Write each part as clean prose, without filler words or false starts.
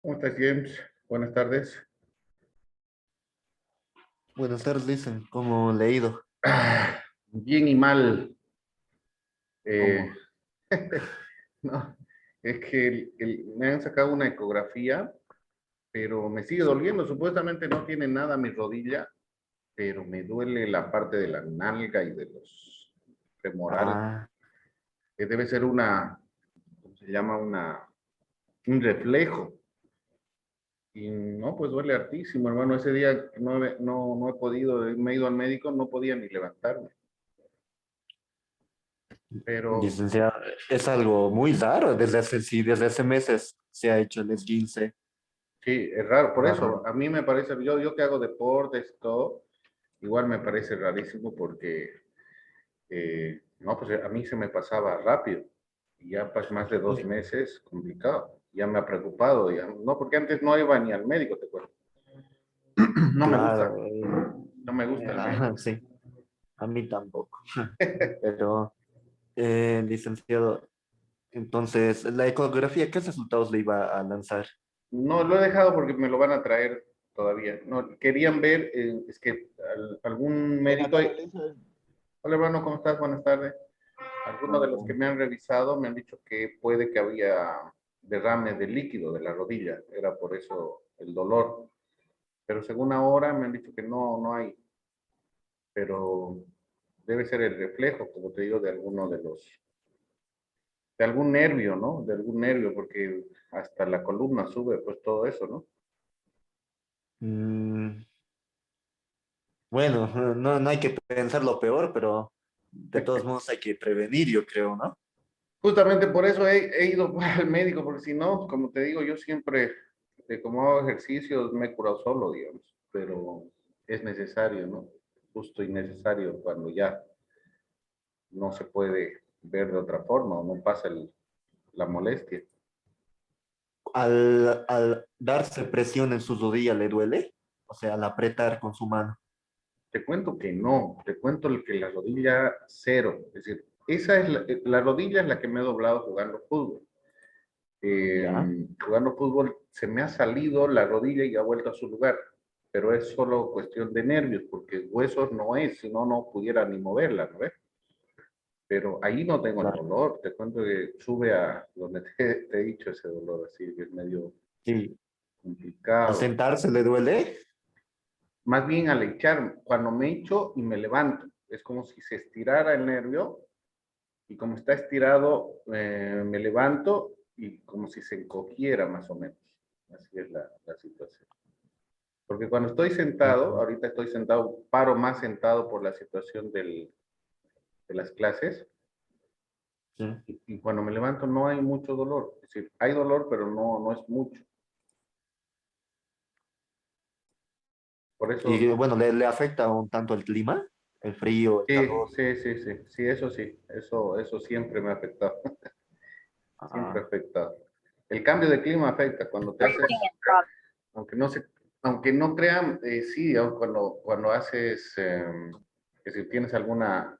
¿Cómo estás, James? Buenas tardes. Buenas tardes, dicen, ¿cómo le ha ido? Bien y mal. Eh, ¿Cómo? no, es que me han sacado una ecografía, pero me sigue doliendo. Supuestamente no tiene nada mi rodilla, pero me duele la parte de la nalga y de los femoral. Ah, Que debe ser ¿cómo se llama? Un reflejo. Y no, pues duele hartísimo, hermano. Ese día no he podido, me he ido al médico, no podía ni levantarme. Pero licenciado, es algo muy raro. Sí, desde hace meses se ha hecho el esguince. sí, es raro, por Ah, eso a mí me parece, yo que hago deportes y todo, igual me parece rarísimo porque, no, pues a mí se me pasaba rápido y ya pues más de dos sí, meses complicado, ya me ha preocupado, ya, no, porque antes no iba ni al médico, te cuento, no me gusta, claro. no me gusta el Ajá, médico. sí, a mí tampoco. Pero, licenciado, entonces, la ecografía, ¿qué resultados le iba a lanzar? No, lo he dejado porque me lo van a traer todavía, no, querían ver, es que algún Buenas médico, tardes, Lisa. hola hermano, ¿cómo estás? Buenas tardes. Algunos de los que me han revisado me han dicho que puede que había derrame de líquido de la rodilla, era por eso el dolor. Pero según ahora me han dicho que no hay, pero debe ser el reflejo, como te digo, de algún nervio, ¿no? De algún nervio, porque hasta la columna sube, pues todo eso, ¿no? Mm, bueno, no hay que pensar lo peor, pero de todos modos hay que prevenir, yo creo, ¿no? Justamente por eso he ido al médico, porque si no, como te digo, yo siempre, como hago ejercicios, me he curado solo, digamos, pero es necesario, ¿no? Justo y necesario cuando ya no se puede ver de otra forma o no pasa la molestia. Al darse presión en su rodilla le duele, o sea, al apretar con su mano. Te cuento que no, te cuento que la rodilla cero, es decir, esa es la rodilla es la que me he doblado jugando fútbol. Eh, Ya. Jugando fútbol se me ha salido la rodilla y ha vuelto a su lugar, pero es solo cuestión de nervios, porque huesos no es, si no, no pudiera ni moverla, ¿no ves? Pero ahí no tengo el Claro. dolor, te cuento que sube a donde te he dicho ese dolor, así que es medio Sí. Al complicado. sentarse le duele. Más bien al echar, cuando me echo y me levanto, es como si se estirara el nervio y como está estirado, me levanto y como si se encogiera más o menos. Así es la situación. Porque cuando estoy sentado, Ujú. ahorita estoy sentado, paro más sentado por la situación de las clases, Sí. y cuando me levanto no hay mucho dolor. Es decir, hay dolor, pero no es mucho. Por Y eso, bueno, le afecta un tanto el clima, el frío, el sí, calor. sí, eso siempre me ha afectado, siempre ha Ah, afectado. El cambio de clima afecta cuando te haces, aunque no se, aunque no crean, sí, cuando haces, que si tienes alguna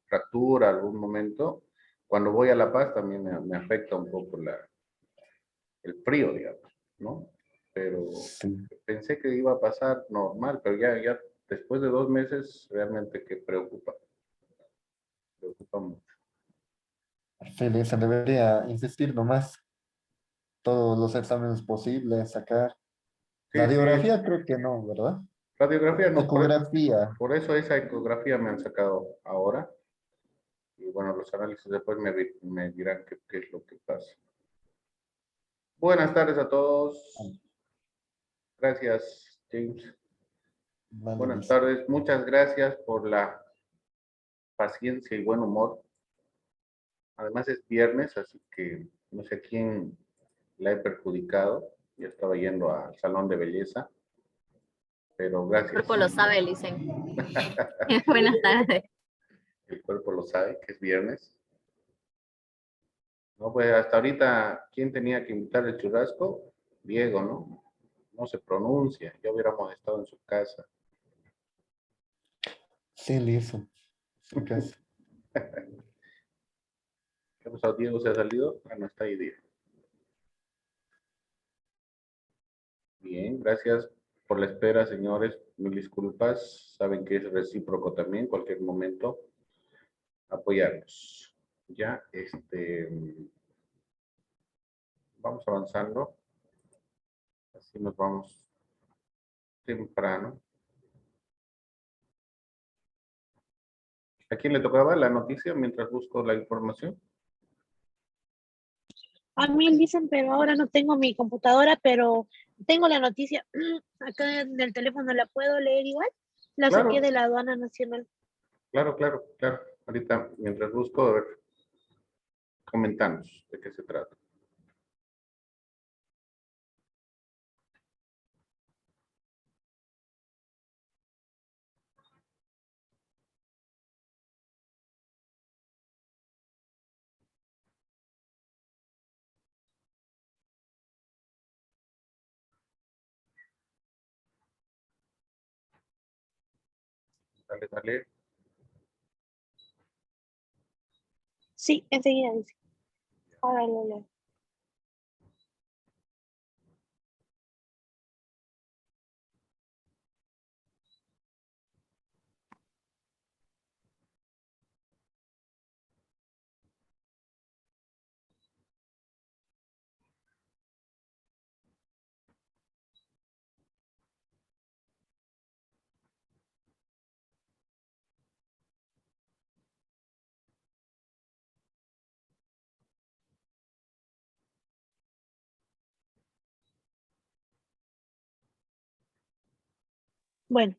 fractura, algún momento, cuando voy a La Paz también me afecta un poco el frío, digamos, ¿no? Pero sí. pensé que iba a pasar normal, pero ya después de dos meses realmente que preocupa mucho. Sí, se debería insistir nomás. Todos los exámenes posibles, sacar. Sí, sí, Radiografía creo que no, ¿verdad? radiografía no, Ecografía. por eso esa ecografía me han sacado ahora. Y bueno, los análisis después me dirán qué es lo que pasa. Buenas tardes a todos. Gracias, James. Vale, Buenas listo. tardes. Muchas gracias por la paciencia y buen humor. Además es viernes, así que no sé a quién la he perjudicado. Yo estaba yendo al salón de belleza, pero El gracias. cuerpo lo sabe, Licen. Buenas tardes. El cuerpo lo sabe que es viernes. No, pues hasta ahorita, ¿quién tenía que invitar el churrasco? Diego, ¿no? No se pronuncia. Ya hubiéramos estado en su casa. Sí, listo. Su casa. ¿Qué ha pasado? Diego se ha salido. Ah, no está ahí, Diego. Bien, gracias por la espera, señores. Mil disculpas. Saben que es recíproco también, cualquier momento apoyarnos. Ya, vamos avanzando. Así nos vamos temprano. ¿A quién le tocaba la noticia mientras busco la información? A mí dicen, pero ahora no tengo mi computadora, pero tengo la noticia. Acá en el teléfono la puedo leer igual. La saqué Claro, de la aduana nacional. claro. Ahorita, mientras busco, a ver, comentamos de qué se trata. Dale. Sí, enseguida dice. Ahora lo leo. Bueno,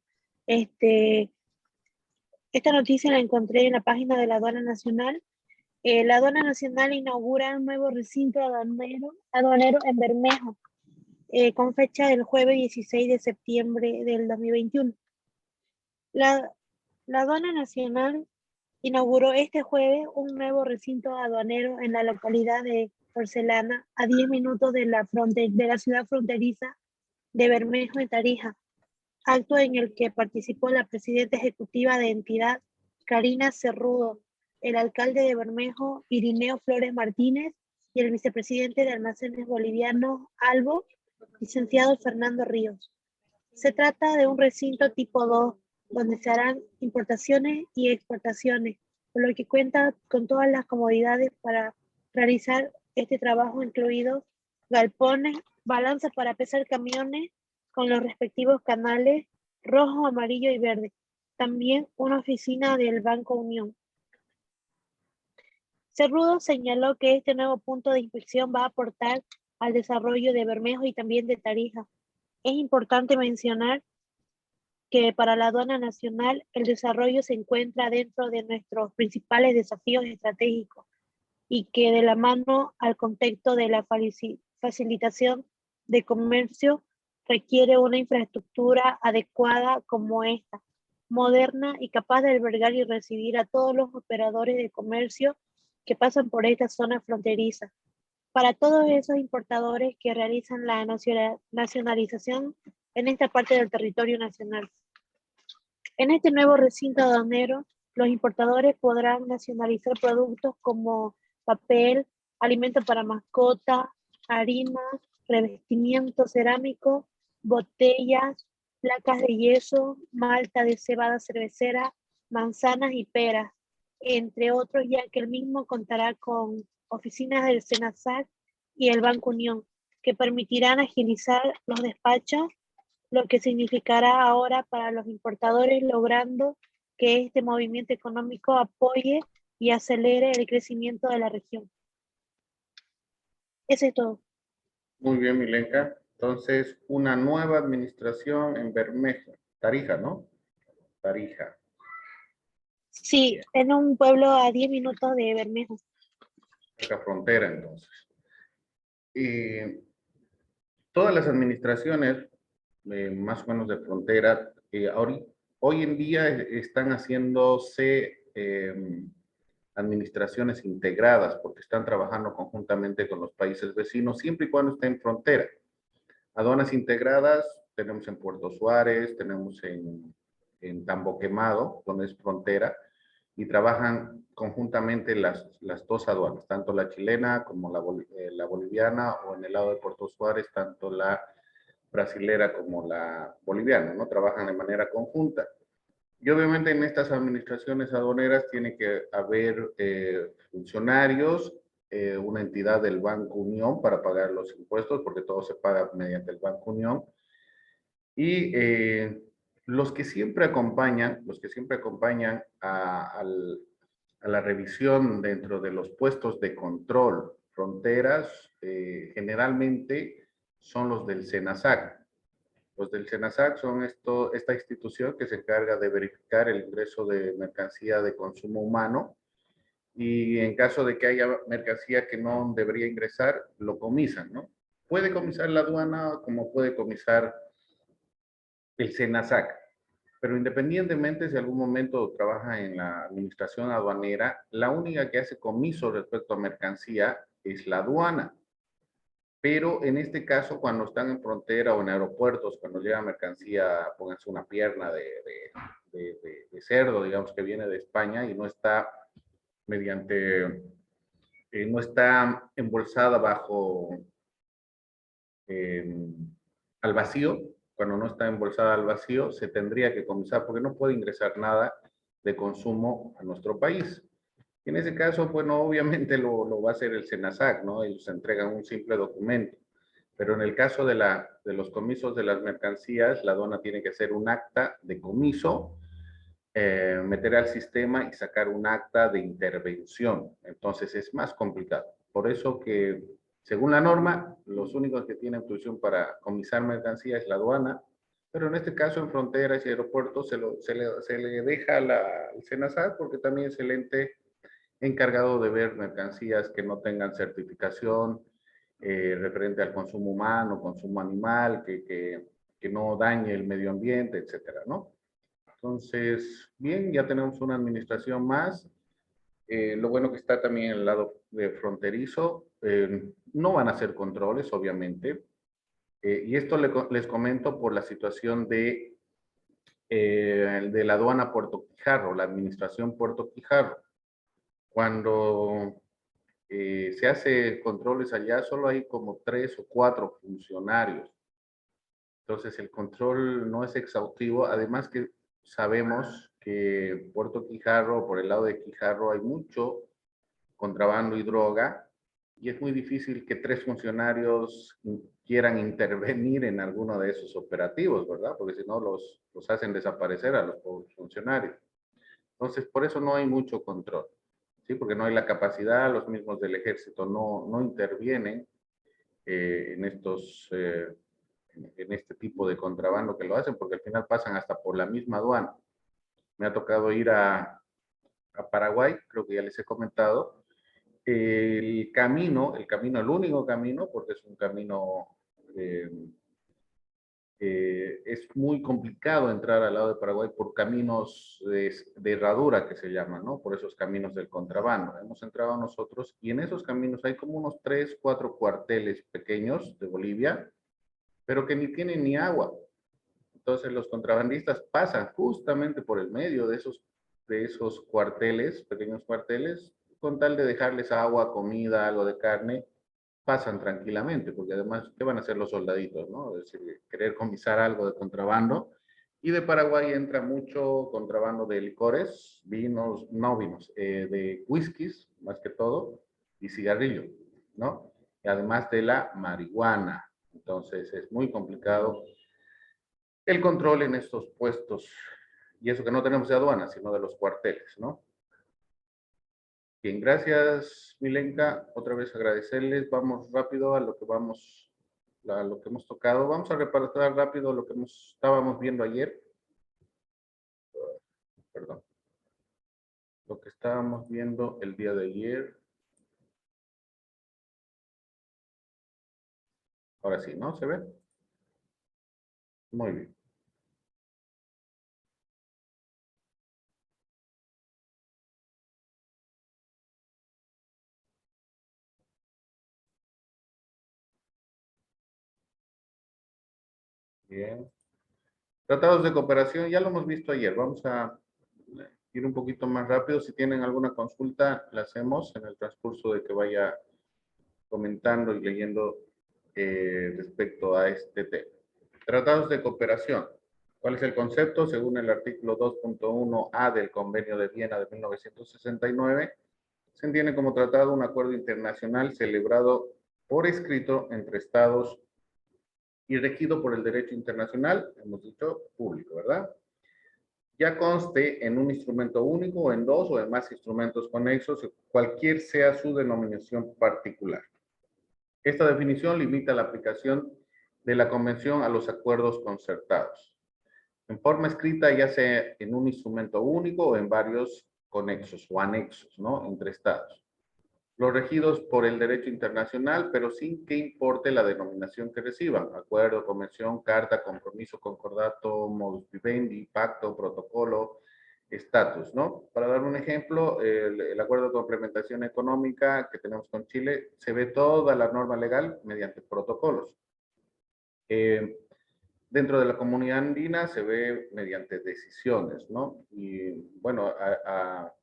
este, esta noticia la encontré en la página de la aduana nacional. La aduana nacional inaugura un nuevo recinto aduanero en Bermejo, con fecha del jueves 16 de septiembre del 2021. La, la aduana nacional inauguró este jueves un nuevo recinto aduanero en la localidad de Porcelana, a 10 minutos de la ciudad fronteriza de Bermejo en Tarija, acto en el que participó la presidenta ejecutiva de entidad, Karina Cerrudo, el alcalde de Bermejo, Irineo Flores Martínez, y el vicepresidente de Almacenes Bolivianos, Albo, licenciado Fernando Ríos. Se trata de un recinto tipo 2, donde se harán importaciones y exportaciones, por lo que cuenta con todas las comodidades para realizar este trabajo, incluidos galpones, balanzas para pesar camiones con los respectivos canales rojo, amarillo y verde. También una oficina del Banco Unión. Cerrudo señaló que este nuevo punto de inspección va a aportar al desarrollo de Bermejo y también de Tarija. Es importante mencionar que para la aduana nacional el desarrollo se encuentra dentro de nuestros principales desafíos estratégicos y que de la mano al contexto de la facilitación de comercio requiere una infraestructura adecuada como esta, moderna y capaz de albergar y recibir a todos los operadores de comercio que pasan por esta zona fronteriza. Para todos esos importadores que realizan la nacionalización en esta parte del territorio nacional. En este nuevo recinto aduanero, los importadores podrán nacionalizar productos como papel, alimento para mascota, harina, revestimiento cerámico, botellas, placas de yeso, malta de cebada cervecera, manzanas y peras, entre otros, ya que el mismo contará con oficinas del SENASAC y el Banco Unión, que permitirán agilizar los despachos, lo que significará ahora para los importadores, logrando que este movimiento económico apoye y acelere el crecimiento de la región. Eso es todo. Muy bien, Milenka. Entonces, una nueva administración en Bermejo. Tarija, ¿no? Tarija. Sí, en un pueblo a 10 minutos de Bermejo. Cerca frontera, entonces. Todas las administraciones, más o menos de frontera, hoy en día están haciéndose administraciones integradas porque están trabajando conjuntamente con los países vecinos, siempre y cuando estén en frontera. Aduanas integradas tenemos en Puerto Suárez, tenemos en Tambo Quemado, donde es frontera, y trabajan conjuntamente las dos aduanas, tanto la chilena como la boliviana, o en el lado de Puerto Suárez, tanto la brasilera como la boliviana, ¿no? Trabajan de manera conjunta. Y obviamente en estas administraciones aduaneras tiene que haber funcionarios, una entidad del Banco Unión para pagar los impuestos, porque todo se paga mediante el Banco Unión. Y los que siempre acompañan a la revisión dentro de los puestos de control fronteras, generalmente son los del SENASAC. Los del SENASAC son esta institución que se encarga de verificar el ingreso de mercancía de consumo humano y en caso de que haya mercancía que no debería ingresar, lo comisan, ¿no? Puede comisar la aduana como puede comisar el SENASAC, pero independientemente si algún momento trabaja en la administración aduanera, la única que hace comiso respecto a mercancía es la aduana. Pero en este caso, cuando están en frontera o en aeropuertos, cuando llega mercancía, pónganse una pierna de cerdo, digamos, que viene de España y no está no está embolsada bajo al vacío, cuando no está embolsada al vacío, se tendría que comisar porque no puede ingresar nada de consumo a nuestro país. En ese caso, bueno, obviamente lo va a hacer el SENASAC, ¿no? Ellos entregan un simple documento. Pero en el caso de los comisos de las mercancías, la aduana tiene que hacer un acta de comiso, meter al sistema y sacar un acta de intervención. Entonces es más complicado. Por eso que, según la norma, los únicos que tienen autorización para comisar mercancía es la aduana, pero en este caso en fronteras y aeropuertos se le deja al SENASAC porque también es el ente encargado de ver mercancías que no tengan certificación referente al consumo humano, consumo animal, que no dañe el medio ambiente, etcétera, ¿no? Entonces, bien, ya tenemos una administración más. Lo bueno que está también en el lado de fronterizo. No van a hacer controles, obviamente. Y esto les comento por la situación de la aduana Puerto Quijarro, la administración Puerto Quijarro. Cuando se hace controles allá, solo hay como 3 o 4 funcionarios. Entonces el control no es exhaustivo, además que sabemos que Puerto Quijarro, por el lado de Quijarro, hay mucho contrabando y droga, y es muy difícil que 3 funcionarios quieran intervenir en alguno de esos operativos, ¿verdad? Porque si no los hacen desaparecer a los funcionarios. Entonces, por eso no hay mucho control, ¿sí? Porque no hay la capacidad, los mismos del ejército no intervienen en en este tipo de contrabando que lo hacen, porque al final pasan hasta por la misma aduana. Me ha tocado ir a Paraguay, creo que ya les he comentado. El único camino, porque es un camino, es muy complicado entrar al lado de Paraguay por caminos de herradura que se llaman, ¿no? Por esos caminos del contrabando. Hemos entrado nosotros y en esos caminos hay como unos 3, 4 cuarteles pequeños de Bolivia, pero que ni tienen ni agua. Entonces los contrabandistas pasan justamente por el medio de esos cuarteles, pequeños cuarteles, con tal de dejarles agua, comida, algo de carne, pasan tranquilamente, porque además, ¿qué van a hacer los soldaditos, no? Es decir, querer comisar algo de contrabando. Y de Paraguay entra mucho contrabando de licores, vinos, no vinos, de whiskies, más que todo, y cigarrillo, ¿no? Y además de la marihuana. Entonces es muy complicado el control en estos puestos. Y eso que no tenemos de aduana, sino de los cuarteles, ¿no? Bien, gracias, Milenka. Otra vez agradecerles. Vamos rápido a lo que hemos tocado. Vamos a repasar rápido lo que estábamos viendo ayer. Perdón. Lo que estábamos viendo el día de ayer. Ahora sí, ¿no? ¿Se ve? Muy bien. Bien. Tratados de cooperación, ya lo hemos visto ayer. Vamos a ir un poquito más rápido. Si tienen alguna consulta, la hacemos en el transcurso de que vaya comentando y leyendo respecto a este tema. Tratados de cooperación. ¿Cuál es el concepto? Según el artículo 2.1a del Convenio de Viena de 1969, se entiende como tratado un acuerdo internacional celebrado por escrito entre Estados y regido por el derecho internacional, hemos dicho público, ¿verdad? Ya conste en un instrumento único o en dos o en más instrumentos conexos, cualquier sea su denominación particular. Esta definición limita la aplicación de la Convención a los acuerdos concertados, en forma escrita, ya sea en un instrumento único o en varios conexos o anexos, ¿no? Entre estados. Los regidos por el derecho internacional, pero sin que importe la denominación que reciban: acuerdo, convención, carta, compromiso, concordato, modus vivendi, pacto, protocolo, estatus, ¿no? Para dar un ejemplo, el acuerdo de complementación económica que tenemos con Chile, se ve toda la norma legal mediante protocolos. Dentro de la comunidad andina se ve mediante decisiones, ¿no? Y bueno,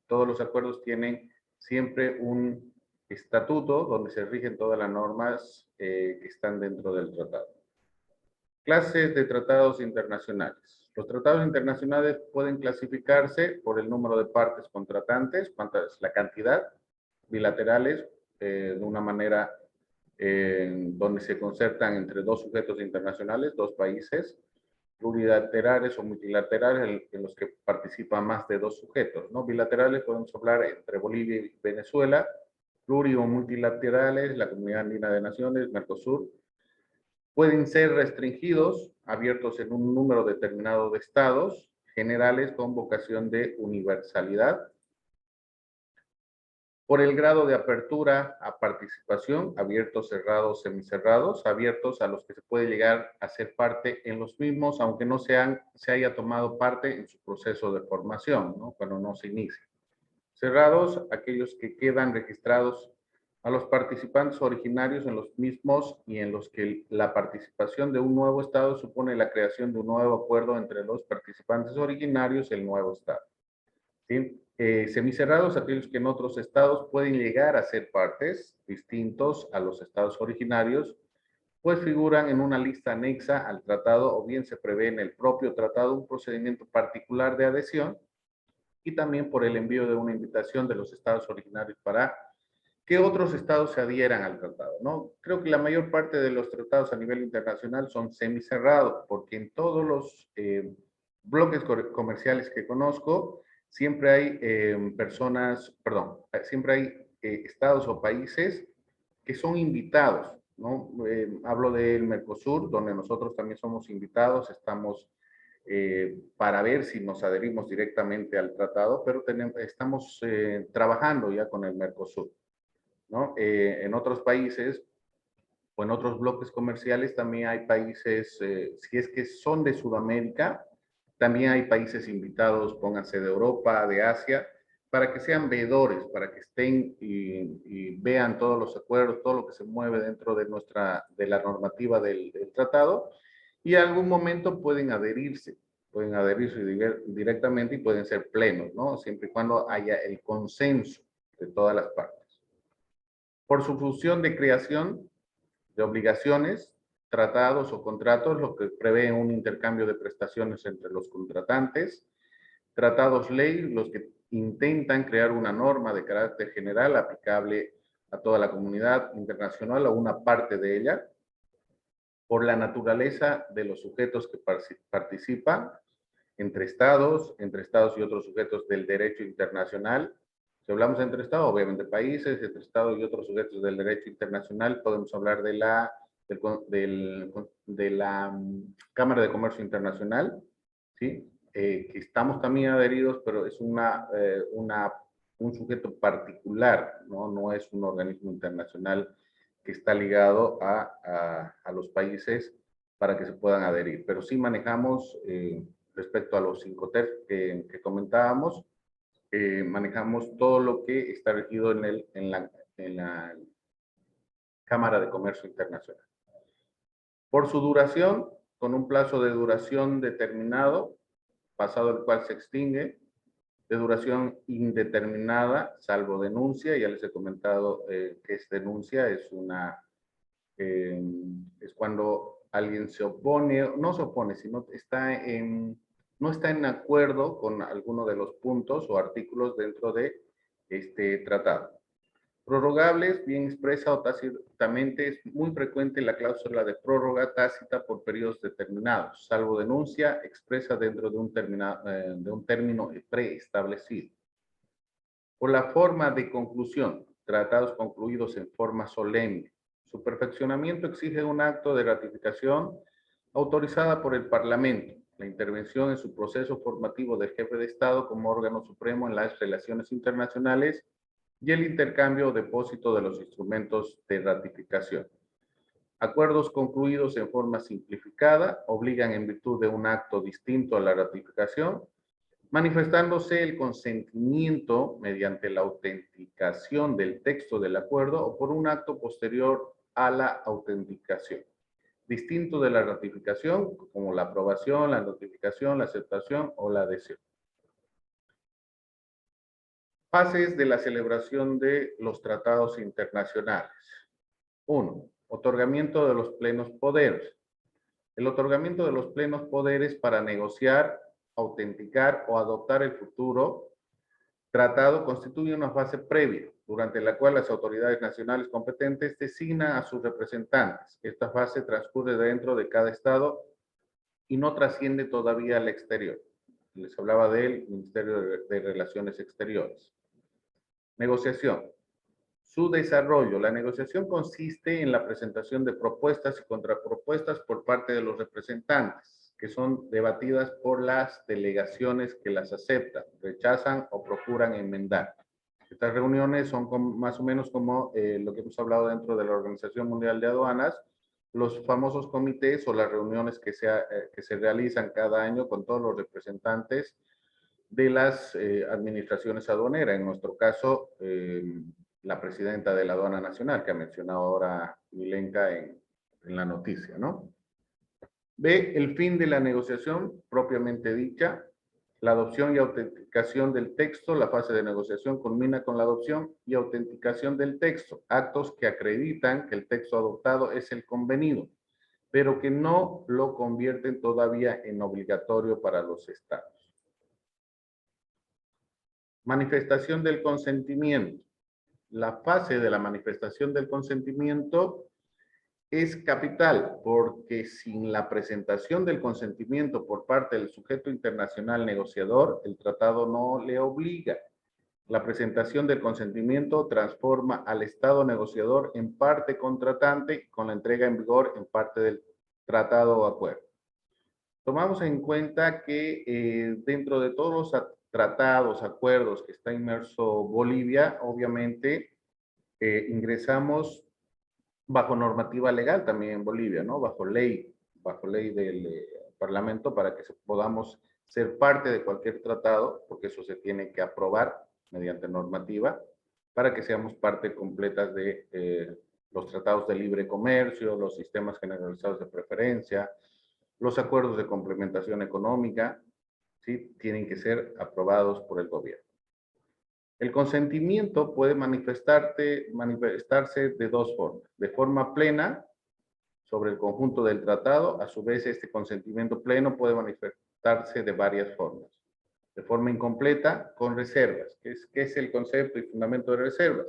todos los acuerdos tienen siempre un estatuto donde se rigen todas las normas que están dentro del tratado. Clases de tratados internacionales. Los tratados internacionales pueden clasificarse por el número de partes contratantes, cuánta es la cantidad, bilaterales, de una manera donde se concertan entre dos sujetos internacionales, dos países, plurilaterales o multilaterales en los que participan más de dos sujetos, ¿no? Bilaterales podemos hablar entre Bolivia y Venezuela, pluri o multilaterales, la Comunidad Andina de Naciones, Mercosur. Pueden ser restringidos, abiertos en un número determinado de estados, generales con vocación de universalidad. Por el grado de apertura a participación, abiertos, cerrados, semicerrados, abiertos a los que se puede llegar a ser parte en los mismos, aunque no se haya tomado parte en su proceso de formación, ¿no? Cuando no se inicia. Cerrados, aquellos que quedan registrados a los participantes originarios en los mismos y en los que la participación de un nuevo Estado supone la creación de un nuevo acuerdo entre los participantes originarios y el nuevo Estado. ¿Sí? Semicerrados, aquellos que en otros estados pueden llegar a ser partes distintos a los estados originarios, pues figuran en una lista anexa al tratado, o bien se prevé en el propio tratado un procedimiento particular de adhesión, y también por el envío de una invitación de los estados originarios para que otros estados se adhieran al tratado, ¿no? Creo que la mayor parte de los tratados a nivel internacional son semicerrados, porque en todos los bloques comerciales que conozco, siempre hay siempre hay estados o países que son invitados, ¿no? Hablo del Mercosur, donde nosotros también somos invitados, estamos para ver si nos adherimos directamente al tratado, pero estamos trabajando ya con el Mercosur, ¿no? En otros países o en otros bloques comerciales también hay países, si es que son de Sudamérica, también hay países invitados, pónganse de Europa, de Asia, para que sean veedores, para que estén y vean todos los acuerdos, todo lo que se mueve dentro de la normativa del tratado, y en algún momento pueden adherirse directamente y pueden ser plenos, ¿no? Siempre y cuando haya el consenso de todas las partes. Por su función de creación de obligaciones, tratados o contratos, lo que prevé un intercambio de prestaciones entre los contratantes, tratados ley, los que intentan crear una norma de carácter general aplicable a toda la comunidad internacional o una parte de ella, por la naturaleza de los sujetos que participan, entre estados y otros sujetos del derecho internacional. Si hablamos entre estados, obviamente países, entre estados y otros sujetos del derecho internacional, podemos hablar de la Cámara de Comercio Internacional, ¿sí? Que estamos también adheridos, pero es un sujeto particular, ¿no? No es un organismo internacional que está ligado a los países para que se puedan adherir. Pero sí manejamos, respecto a los 5TERF que comentábamos, manejamos todo lo que está regido en la Cámara de Comercio Internacional. Por su duración, con un plazo de duración determinado, pasado el cual se extingue, de duración indeterminada, salvo denuncia. Ya les he comentado que es denuncia, es cuando alguien se opone, no se opone, sino no está en acuerdo con alguno de los puntos o artículos dentro de este tratado. Prorrogables, bien expresa o tácitamente, es muy frecuente la cláusula de prórroga tácita por periodos determinados, salvo denuncia expresa dentro de un término preestablecido. Por la forma de conclusión, tratados concluidos en forma solemne. Su perfeccionamiento exige un acto de ratificación autorizada por el Parlamento, la intervención en su proceso formativo del jefe de Estado como órgano supremo en las relaciones internacionales y el intercambio o depósito de los instrumentos de ratificación. Acuerdos concluidos en forma simplificada obligan en virtud de un acto distinto a la ratificación, manifestándose el consentimiento mediante la autenticación del texto del acuerdo o por un acto posterior a la autenticación, distinto de la ratificación, como la aprobación, la notificación, la aceptación o la adhesión. Fases de la celebración de los tratados internacionales. 1. Otorgamiento de los plenos poderes. El otorgamiento de los plenos poderes para negociar, autenticar o adoptar el futuro tratado constituye una fase previa, durante la cual las autoridades nacionales competentes designan a sus representantes. Esta fase transcurre dentro de cada estado y no trasciende todavía al exterior. Les hablaba del Ministerio de Relaciones Exteriores. Negociación. Su desarrollo. La negociación consiste en la presentación de propuestas y contrapropuestas por parte de los representantes, que son debatidas por las delegaciones que las aceptan, rechazan o procuran enmendar. Estas reuniones son más o menos como lo que hemos hablado dentro de la Organización Mundial de Aduanas, los famosos comités o las reuniones que se realizan cada año con todos los representantes de las administraciones aduaneras. En nuestro caso, la presidenta de la Aduana Nacional, que ha mencionado ahora Milenka en la noticia, ¿no? B, el fin de la negociación propiamente dicha. La adopción y autenticación del texto. La fase de negociación culmina con la adopción y autenticación del texto. Actos que acreditan que el texto adoptado es el convenido, pero que no lo convierten todavía en obligatorio para los estados. Manifestación del consentimiento. La fase de la manifestación del consentimiento es capital, porque sin la presentación del consentimiento por parte del sujeto internacional negociador, el tratado no le obliga. La presentación del consentimiento transforma al Estado negociador en parte contratante con la entrega en vigor en parte del tratado o acuerdo. Tomamos en cuenta que dentro de todos los tratados, acuerdos que está inmerso Bolivia, obviamente ingresamos bajo normativa legal también en Bolivia, ¿no? Bajo ley del Parlamento para que podamos ser parte de cualquier tratado, porque eso se tiene que aprobar mediante normativa, para que seamos parte completa de los tratados de libre comercio, los sistemas generalizados de preferencia, los acuerdos de complementación económica, ¿sí? Tienen que ser aprobados por el gobierno. El consentimiento puede manifestarse de dos formas. De forma plena, sobre el conjunto del tratado. A su vez, este consentimiento pleno puede manifestarse de varias formas. De forma incompleta, con reservas. ¿Qué es el concepto y fundamento de reservas?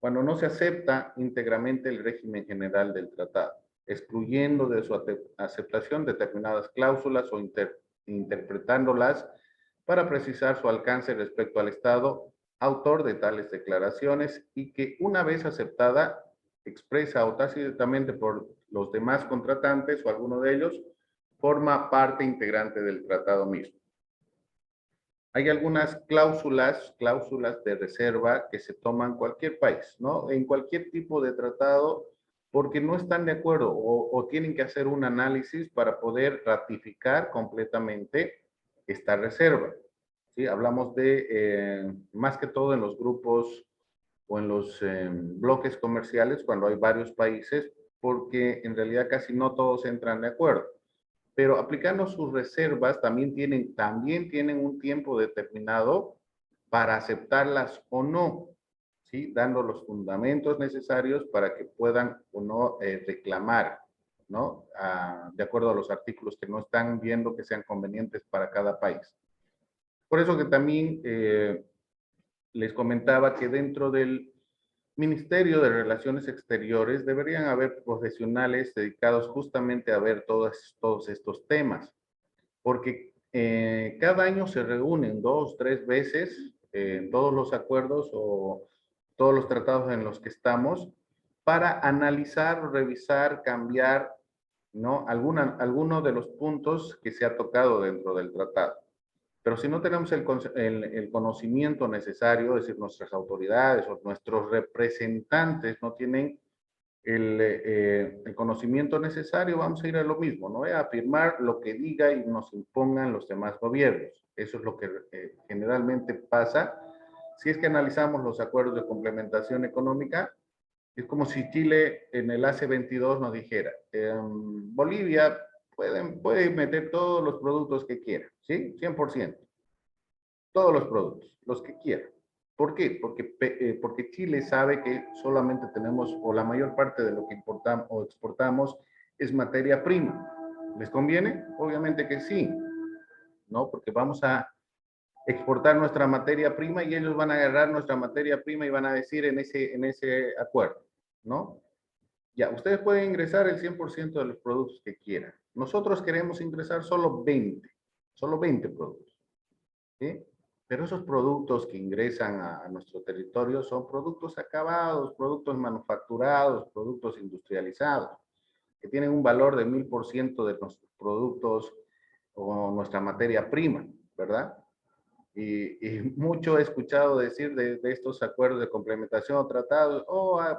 Cuando no se acepta íntegramente el régimen general del tratado, excluyendo de su aceptación determinadas cláusulas o interpretándolas para precisar su alcance respecto al Estado autor de tales declaraciones y que una vez aceptada, expresa o tácitamente por los demás contratantes o alguno de ellos, forma parte integrante del tratado mismo. Hay algunas cláusulas de reserva que se toman cualquier país, ¿no? En cualquier tipo de tratado, porque no están de acuerdo o tienen que hacer un análisis para poder ratificar completamente esta reserva. ¿Sí? Hablamos de, más que todo en los grupos o en los bloques comerciales, cuando hay varios países, porque en realidad casi no todos entran de acuerdo. Pero aplicando sus reservas también tienen un tiempo determinado para aceptarlas o no, ¿sí? Dando los fundamentos necesarios para que puedan o no reclamar ¿no? De acuerdo a los artículos que no están viendo que sean convenientes para cada país. Por eso que también les comentaba que dentro del Ministerio de Relaciones Exteriores deberían haber profesionales dedicados justamente a ver todos estos temas, porque cada año se reúnen 2, 3 veces todos los acuerdos o todos los tratados en los que estamos para analizar, revisar, cambiar, ¿no? Alguno de los puntos que se ha tocado dentro del tratado. Pero si no tenemos el conocimiento necesario, es decir, nuestras autoridades o nuestros representantes no tienen el conocimiento necesario, vamos a ir a lo mismo, ¿no? A afirmar lo que diga y nos impongan los demás gobiernos. Eso es lo que generalmente pasa. Si es que analizamos los acuerdos de complementación económica, es como si Chile en el AC22 nos dijera, Bolivia puede meter todos los productos que quiera, ¿sí? 100%. Todos los productos, los que quiera. ¿Por qué? Porque Chile sabe que solamente tenemos, o la mayor parte de lo que importamos o exportamos es materia prima. ¿Les conviene? Obviamente que sí, ¿no? Porque vamos a exportar nuestra materia prima y ellos van a agarrar nuestra materia prima y van a decir en ese acuerdo, ¿no? Ya, ustedes pueden ingresar el 100% de los productos que quieran. Nosotros queremos ingresar solo 20 productos, ¿sí? Pero esos productos que ingresan a nuestro territorio son productos acabados, productos manufacturados, productos industrializados, que tienen un valor de 1000% de nuestros productos o nuestra materia prima, ¿verdad? Y mucho he escuchado decir de estos acuerdos de complementación o tratados,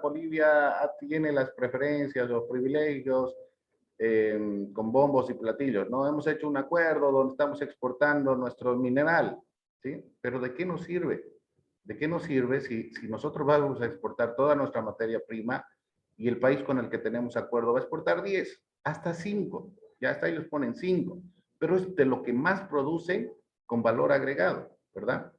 Bolivia tiene las preferencias o privilegios con bombos y platillos, ¿no? Hemos hecho un acuerdo donde estamos exportando nuestro mineral, ¿sí? Pero ¿de qué nos sirve? ¿De qué nos sirve si nosotros vamos a exportar toda nuestra materia prima y el país con el que tenemos acuerdo va a exportar 10, hasta 5, ya hasta ellos ponen 5, pero es de lo que más producen con valor agregado, ¿verdad?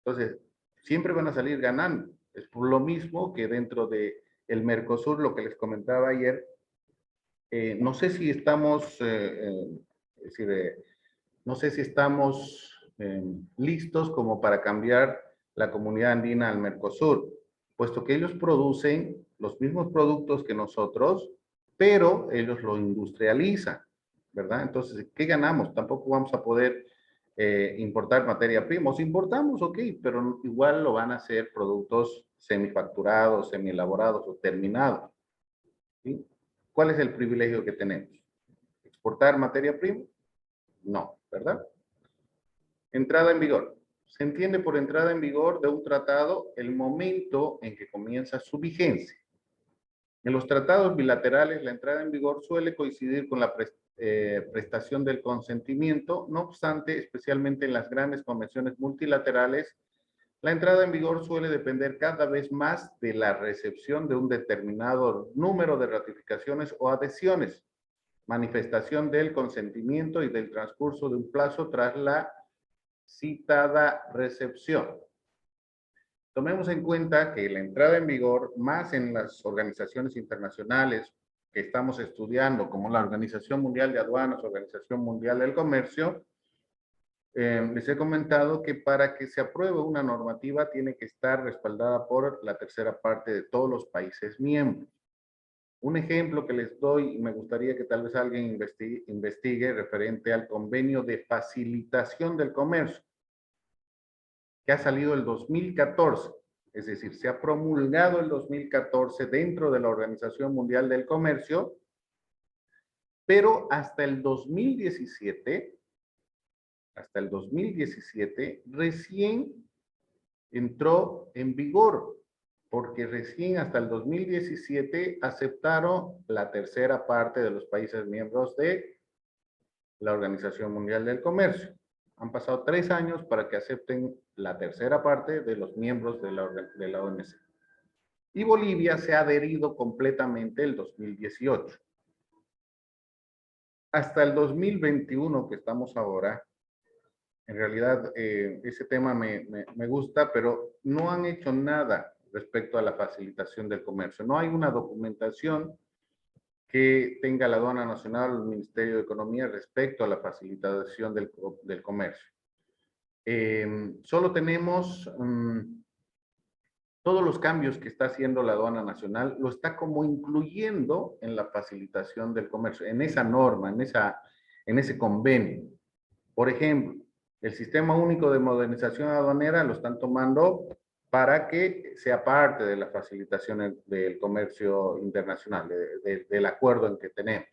Entonces, siempre van a salir ganando. Es por lo mismo que dentro de el Mercosur, lo que les comentaba ayer, no sé si estamos, es decir, no sé si estamos listos como para cambiar la comunidad andina al Mercosur, puesto que ellos producen los mismos productos que nosotros, pero ellos lo industrializan, ¿verdad? Entonces, ¿qué ganamos? Tampoco vamos a poder importar materia prima. Si importamos, ok, pero igual lo van a hacer productos semifacturados, semielaborados o terminados, ¿sí? ¿Cuál es el privilegio que tenemos? ¿Exportar materia prima? No, ¿verdad? Entrada en vigor. Se entiende por entrada en vigor de un tratado el momento en que comienza su vigencia. En los tratados bilaterales, la entrada en vigor suele coincidir con la prestación del consentimiento. No obstante, especialmente en las grandes convenciones multilaterales, la entrada en vigor suele depender cada vez más de la recepción de un determinado número de ratificaciones o adhesiones, manifestación del consentimiento y del transcurso de un plazo tras la citada recepción. Tomemos en cuenta que la entrada en vigor, más en las organizaciones internacionales que estamos estudiando, como la Organización Mundial de Aduanas, Organización Mundial del Comercio, les he comentado que para que se apruebe una normativa tiene que estar respaldada por la tercera parte de todos los países miembros. Un ejemplo que les doy, y me gustaría que tal vez alguien investigue referente al convenio de facilitación del comercio, que ha salido el 2014, es decir, se ha promulgado el 2014 dentro de la Organización Mundial del Comercio, pero hasta el 2017 recién entró en vigor, porque recién hasta el 2017 aceptaron la tercera parte de los países miembros de la Organización Mundial del Comercio. Han pasado 3 años para que acepten la tercera parte de los miembros de la OMC. Y Bolivia se ha adherido completamente el 2018. Hasta el 2021 que estamos ahora, en realidad ese tema me gusta, pero no han hecho nada respecto a la facilitación del comercio. No hay una documentación que tenga la aduana nacional o el Ministerio de Economía respecto a la facilitación del comercio. Solo tenemos todos los cambios que está haciendo la aduana nacional, lo está como incluyendo en la facilitación del comercio, en esa norma, en ese convenio. Por ejemplo, el Sistema Único de Modernización Aduanera lo están tomando para que sea parte de la facilitación del comercio internacional, del acuerdo en que tenemos.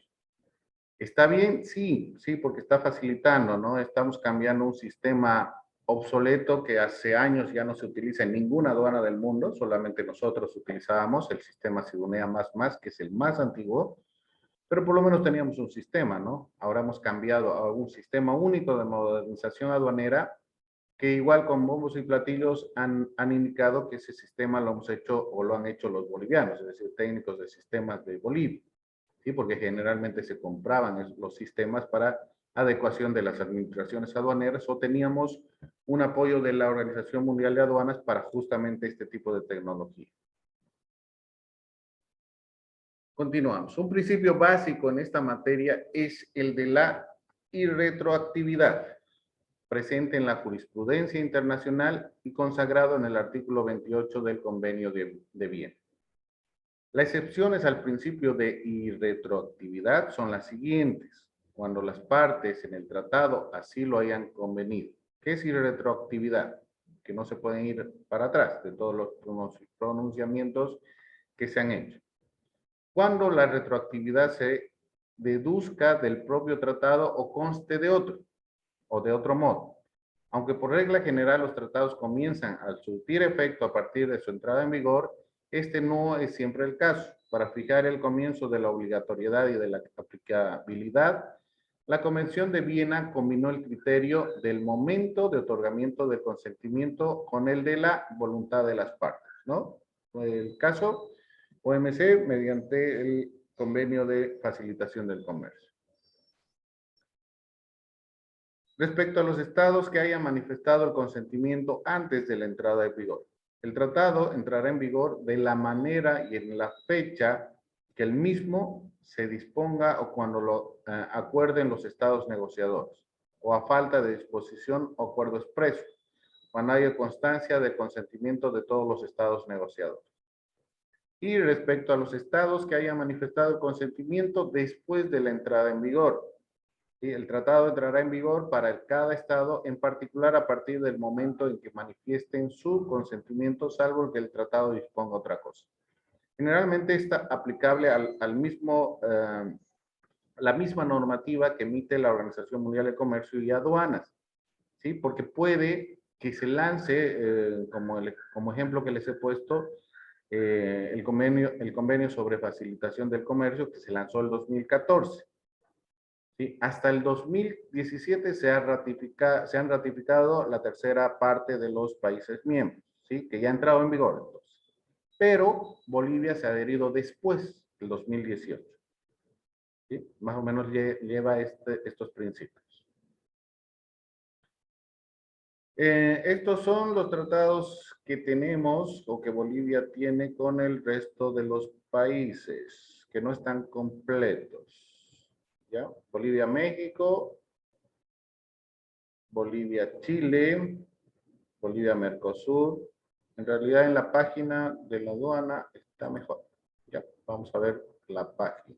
¿Está bien? Sí, sí, porque está facilitando, ¿no? Estamos cambiando un sistema obsoleto que hace años ya no se utiliza en ninguna aduana del mundo, solamente nosotros utilizábamos el sistema Sidunea más, que es el más antiguo, pero por lo menos teníamos un sistema, ¿no? Ahora hemos cambiado a un sistema único de modernización aduanera que igual con bombos y platillos han indicado que ese sistema lo hemos hecho o lo han hecho los bolivianos, es decir, técnicos de sistemas de Bolivia, ¿sí? Porque generalmente se compraban los sistemas para adecuación de las administraciones aduaneras o teníamos un apoyo de la Organización Mundial de Aduanas para justamente este tipo de tecnología. Continuamos. Un principio básico en esta materia es el de la irretroactividad, presente en la jurisprudencia internacional y consagrado en el artículo 28 del Convenio de Viena. Las excepciones al principio de irretroactividad son las siguientes: cuando las partes en el tratado así lo hayan convenido. ¿Qué es irretroactividad? Que no se pueden ir para atrás de todos los pronunciamientos que se han hecho. Cuando la retroactividad se deduzca del propio tratado o conste de otro, o de otro modo. Aunque por regla general los tratados comienzan a surtir efecto a partir de su entrada en vigor, este no es siempre el caso. Para fijar el comienzo de la obligatoriedad y de la aplicabilidad, la Convención de Viena combinó el criterio del momento de otorgamiento del consentimiento con el de la voluntad de las partes, ¿no? El caso OMC mediante el Convenio de Facilitación del Comercio. Respecto a los estados que hayan manifestado el consentimiento antes de la entrada en vigor. El tratado entrará en vigor de la manera y en la fecha que el mismo se disponga o cuando lo acuerden los estados negociadores, o a falta de disposición o acuerdo expreso, cuando haya constancia del consentimiento de todos los estados negociadores. Y respecto a los estados que hayan manifestado el consentimiento después de la entrada en vigor. ¿Sí? El tratado entrará en vigor para cada estado, en particular a partir del momento en que manifiesten su consentimiento, salvo que el tratado disponga otra cosa. Generalmente está aplicable la misma normativa que emite la Organización Mundial de Comercio y Aduanas, ¿sí? Porque puede que se lance, como ejemplo que les he puesto, el convenio sobre facilitación del comercio que se lanzó el 2014. ¿Sí? Hasta el 2017 se han ratificado la tercera parte de los países miembros, ¿sí? Que ya ha entrado en vigor entonces. Pero Bolivia se ha adherido después del 2018. ¿Sí? Más o menos lleva estos principios. Estos son los tratados que tenemos o que Bolivia tiene con el resto de los países que no están completos. ¿Ya? Bolivia-México, Bolivia-Chile, Bolivia-Mercosur. En realidad en la página de la aduana está mejor. Ya, vamos a ver la página.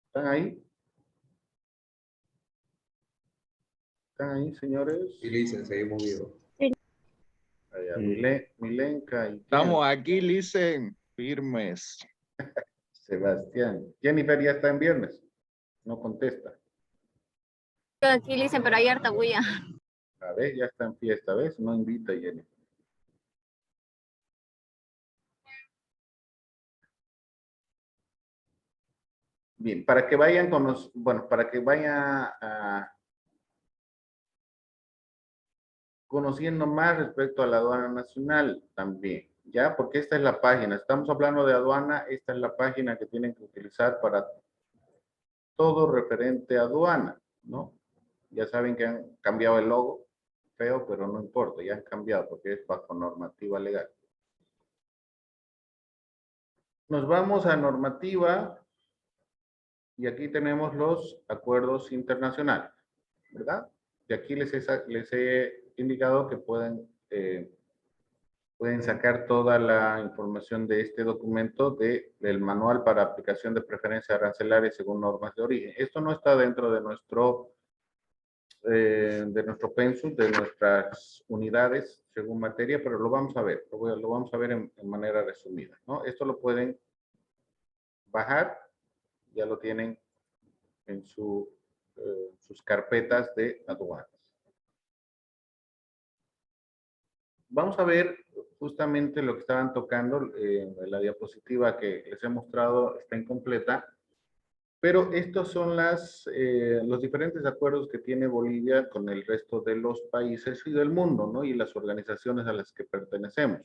¿Están ahí? ¿Están ahí, señores? Y dicen, seguimos vivos. Allá, Milenka y Estamos aquí, Licen, firmes. Sebastián. Jennifer ya está en viernes. No contesta. Aquí le dicen, pero hay harta bulla. A ver, ya está en fiesta, ¿ves? No invita a Jennifer. Bien, para que vayan con los, bueno, para que vaya conociendo más respecto a la aduana nacional también, ¿ya? Porque esta es la página, estamos hablando de aduana, esta es la página que tienen que utilizar para todo referente a aduana, ¿no? Ya saben que han cambiado el logo, feo, pero no importa, ya han cambiado porque es bajo normativa legal. Nos vamos a normativa y aquí tenemos los acuerdos internacionales, ¿verdad? Y aquí les he indicado que pueden sacar toda la información de este documento del manual para aplicación de preferencias arancelarias según normas de origen. Esto no está dentro de nuestro pensum, de nuestras unidades según materia, pero lo vamos a ver, lo vamos a ver en manera resumida, ¿no? Esto lo pueden bajar, ya lo tienen en sus carpetas de aduanas. Vamos a ver justamente lo que estaban tocando. La diapositiva que les he mostrado está incompleta, pero estos son los diferentes acuerdos que tiene Bolivia con el resto de los países y del mundo, ¿no? Y las organizaciones a las que pertenecemos.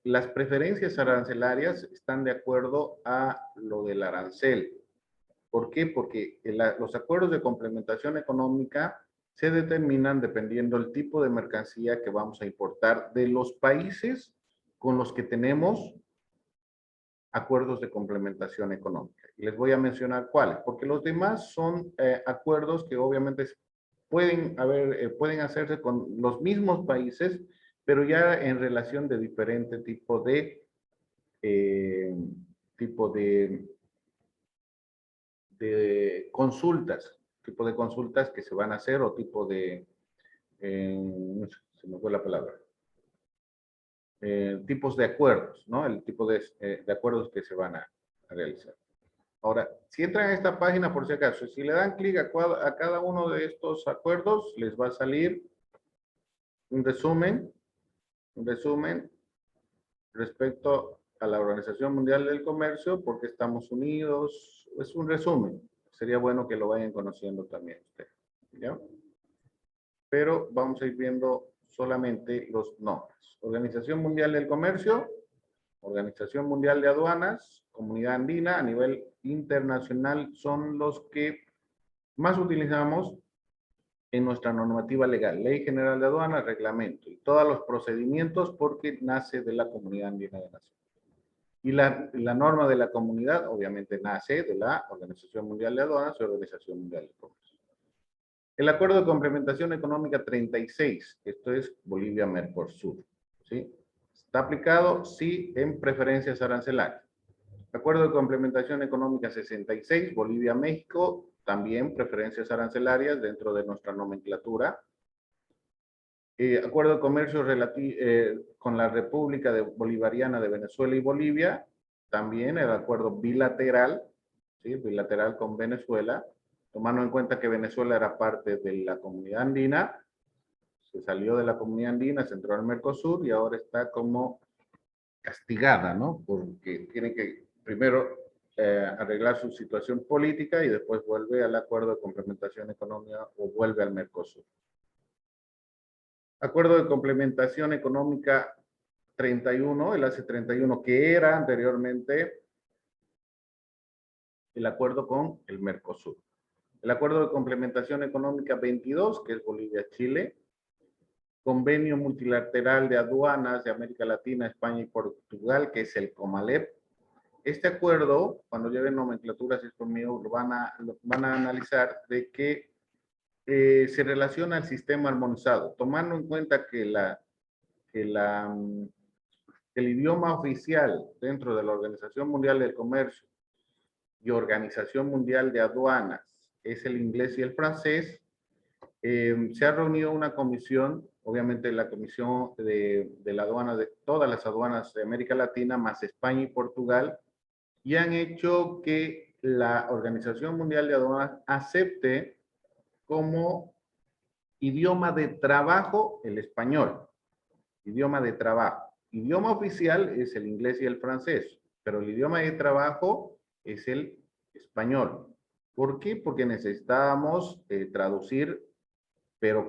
Las preferencias arancelarias están de acuerdo a lo del arancel. ¿Por qué? Porque los acuerdos de complementación económica se determinan dependiendo del tipo de mercancía que vamos a importar de los países con los que tenemos acuerdos de complementación económica. Y les voy a mencionar cuáles, porque los demás son acuerdos que obviamente pueden hacerse con los mismos países, pero ya en relación de diferente tipo de consultas, tipo de consultas que se van a hacer o tipo de, se me fue la palabra, tipos de acuerdos, ¿no? El tipo de acuerdos que se van a realizar. Ahora, si entran a esta página, por si acaso, si le dan clic a cada uno de estos acuerdos, les va a salir un resumen respecto a la Organización Mundial del Comercio, porque estamos unidos, es un resumen. Sería bueno que lo vayan conociendo también ustedes, ¿ya? Pero vamos a ir viendo solamente los nombres. Organización Mundial del Comercio, Organización Mundial de Aduanas, Comunidad Andina, a nivel internacional, son los que más utilizamos en nuestra normativa legal. Ley General de Aduanas, reglamento, y todos los procedimientos porque nace de la Comunidad Andina de Naciones. Y la norma de la comunidad, obviamente, nace de la Organización Mundial de Aduanas y Organización Mundial de Comercio. El Acuerdo de Complementación Económica 36, esto es Bolivia-Mercosur, ¿sí? ¿Está aplicado? Sí, en preferencias arancelarias. Acuerdo de Complementación Económica 66, Bolivia-México, también preferencias arancelarias dentro de nuestra nomenclatura. Acuerdo de comercio con la República Bolivariana de Venezuela y Bolivia, también el acuerdo bilateral, ¿sí? Bilateral con Venezuela, tomando en cuenta que Venezuela era parte de la Comunidad Andina, se salió de la Comunidad Andina, se entró al Mercosur y ahora está como castigada, ¿no? Porque tiene que primero arreglar su situación política y después vuelve al acuerdo de complementación económica o vuelve al Mercosur. Acuerdo de complementación económica 31, el ACE 31, que era anteriormente el acuerdo con el Mercosur. El acuerdo de complementación económica 22, que es Bolivia-Chile. Convenio multilateral de aduanas de América Latina, España y Portugal, que es el COMALEP. Este acuerdo, cuando lleven nomenclatura, si es conmigo, lo van a analizar de que se relaciona al sistema armonizado, tomando en cuenta que el idioma oficial dentro de la Organización Mundial del Comercio y Organización Mundial de Aduanas es el inglés y el francés. Se ha reunido una comisión, obviamente la comisión de la aduana, de todas las aduanas de América Latina, más España y Portugal, y han hecho que la Organización Mundial de Aduanas acepte como idioma de trabajo el español, idioma de trabajo. Idioma oficial es el inglés y el francés, pero el idioma de trabajo es el español. ¿Por qué? Porque necesitábamos traducir, pero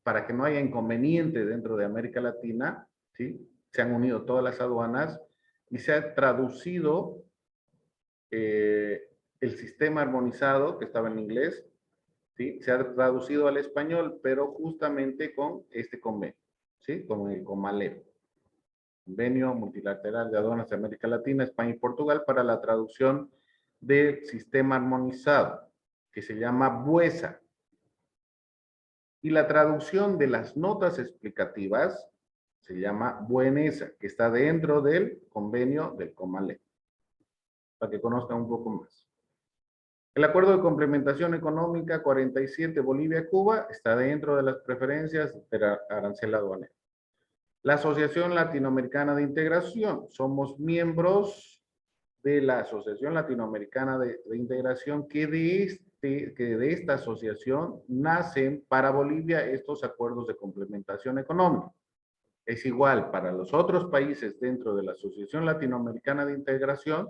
para que no haya inconveniente dentro de América Latina, ¿sí? Se han unido todas las aduanas y se ha traducido el sistema armonizado, que estaba en inglés, ¿sí? Se ha traducido al español, pero justamente con este convenio, ¿sí? Con el COMALEP. Convenio Multilateral de Aduanas de América Latina, España y Portugal para la traducción del sistema armonizado, que se llama BUESA. Y la traducción de las notas explicativas se llama BUENESA, que está dentro del convenio del COMALEP, para que conozcan un poco más. El Acuerdo de Complementación Económica 47 Bolivia-Cuba está dentro de las preferencias de arancel aduanero. La Asociación Latinoamericana de Integración. Somos miembros de la Asociación Latinoamericana de Integración que de esta asociación nacen para Bolivia estos acuerdos de complementación económica. Es igual para los otros países dentro de la Asociación Latinoamericana de Integración,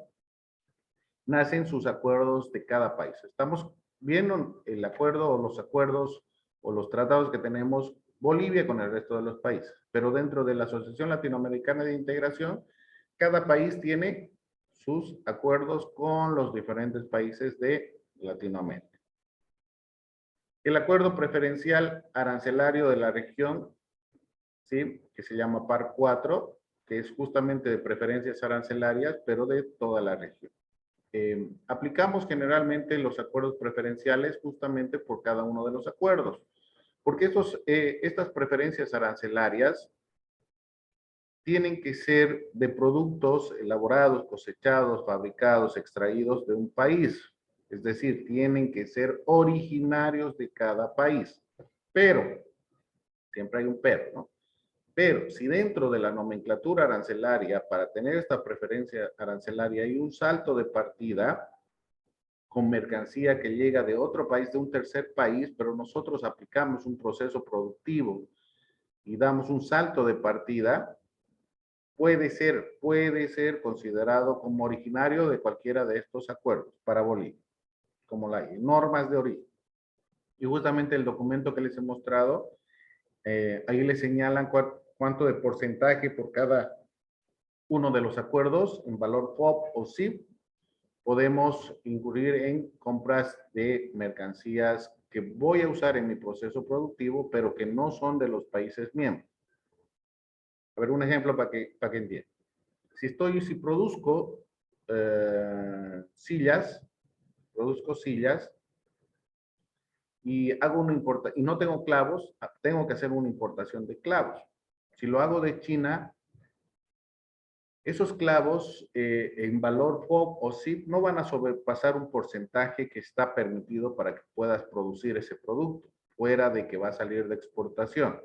nacen sus acuerdos de cada país. Estamos viendo el acuerdo o los acuerdos o los tratados que tenemos Bolivia con el resto de los países, pero dentro de la Asociación Latinoamericana de Integración, cada país tiene sus acuerdos con los diferentes países de Latinoamérica. El acuerdo preferencial arancelario de la región, ¿sí? Que se llama PAR 4, que es justamente de preferencias arancelarias, pero de toda la región. Aplicamos generalmente los acuerdos preferenciales justamente por cada uno de los acuerdos, porque estas preferencias arancelarias tienen que ser de productos elaborados, cosechados, fabricados, extraídos de un país. Es decir, tienen que ser originarios de cada país. Pero, siempre hay un pero, ¿no? Pero si dentro de la nomenclatura arancelaria, para tener esta preferencia arancelaria, hay un salto de partida con mercancía que llega de otro país, de un tercer país, pero nosotros aplicamos un proceso productivo y damos un salto de partida, puede ser considerado como originario de cualquiera de estos acuerdos para Bolivia, como las normas de origen. Y justamente el documento que les he mostrado, ahí les señalan cuánto de porcentaje por cada uno de los acuerdos en valor FOB o SIP podemos incurrir en compras de mercancías que voy a usar en mi proceso productivo, pero que no son de los países miembros. A ver, un ejemplo para que entiendan. Si produzco sillas y y no tengo clavos, tengo que hacer una importación de clavos. Si lo hago de China, esos clavos en valor FOB o SIP no van a sobrepasar un porcentaje que está permitido para que puedas producir ese producto, fuera de que va a salir de exportación.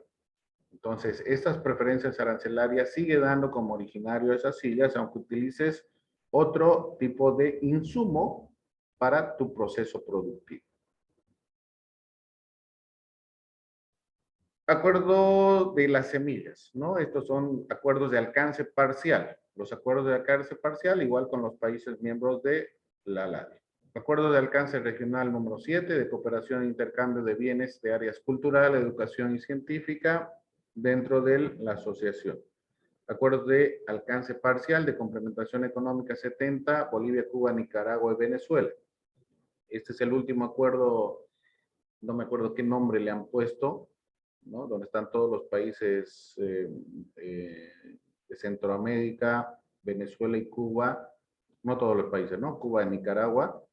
Entonces, estas preferencias arancelarias sigue dando como originario esas sillas, aunque utilices otro tipo de insumo para tu proceso productivo. Acuerdo de las semillas, ¿no? Estos son acuerdos de alcance parcial. Los acuerdos de alcance parcial, igual con los países miembros de la LADI. Acuerdo de alcance regional número 7, de cooperación e intercambio de bienes de áreas cultural, educación y científica dentro de la asociación. Acuerdos de alcance parcial de complementación económica 70, Bolivia, Cuba, Nicaragua y Venezuela. Este es el último acuerdo, no me acuerdo qué nombre le han puesto, ¿no? Donde están todos los países de Centroamérica, Venezuela y Cuba, no todos los países, ¿no? Cuba y Nicaragua.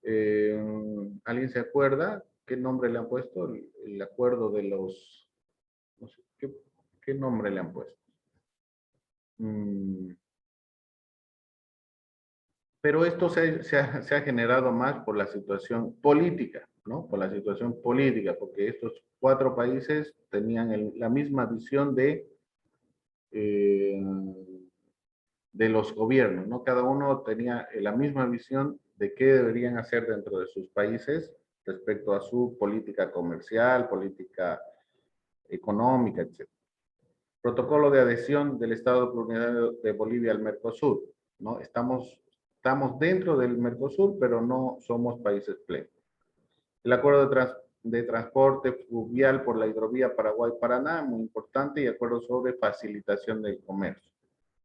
¿Alguien se acuerda qué nombre le han puesto? El acuerdo de los... No sé, ¿qué nombre le han puesto? Pero esto se ha generado más por la situación política, ¿no? Por la situación política, porque estos 4 países tenían la misma visión de los gobiernos, ¿no? Cada uno tenía la misma visión de qué deberían hacer dentro de sus países respecto a su política comercial, política económica, etc. Protocolo de adhesión del Estado Plurianacional de Bolivia al Mercosur, ¿no? Estamos dentro del Mercosur, pero no somos países plenos. El acuerdo de transporte fluvial por la hidrovía Paraguay-Paraná, muy importante, y acuerdo sobre facilitación del comercio.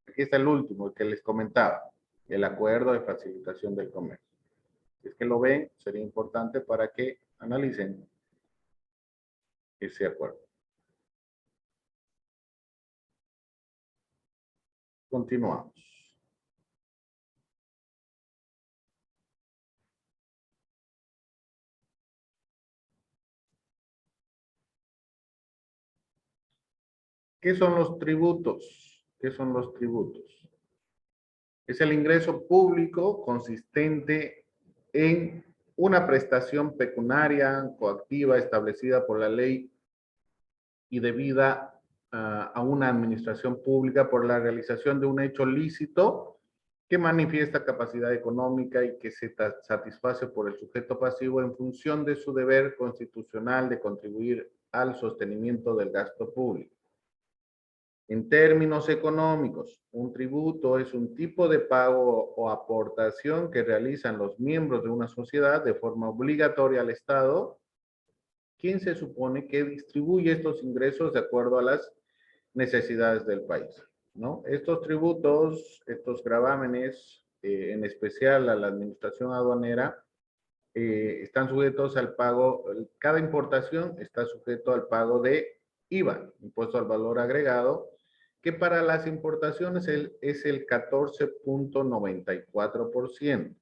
Aquí está el último, el que les comentaba, el acuerdo de facilitación del comercio. Si es que lo ven, sería importante para que analicen ese acuerdo. Continuamos. ¿Qué son los tributos? ¿Qué son los tributos? Es el ingreso público consistente en una prestación pecuniaria coactiva establecida por la ley y debida a una administración pública por la realización de un hecho lícito que manifiesta capacidad económica y que se satisface por el sujeto pasivo en función de su deber constitucional de contribuir al sostenimiento del gasto público. En términos económicos, un tributo es un tipo de pago o aportación que realizan los miembros de una sociedad de forma obligatoria al Estado, quien se supone que distribuye estos ingresos de acuerdo a las necesidades del país, ¿no? Estos tributos, estos gravámenes, en especial a la administración aduanera, están sujetos al pago, cada importación está sujeto al pago de IVA, impuesto al valor agregado, que para las importaciones es el 14.94%.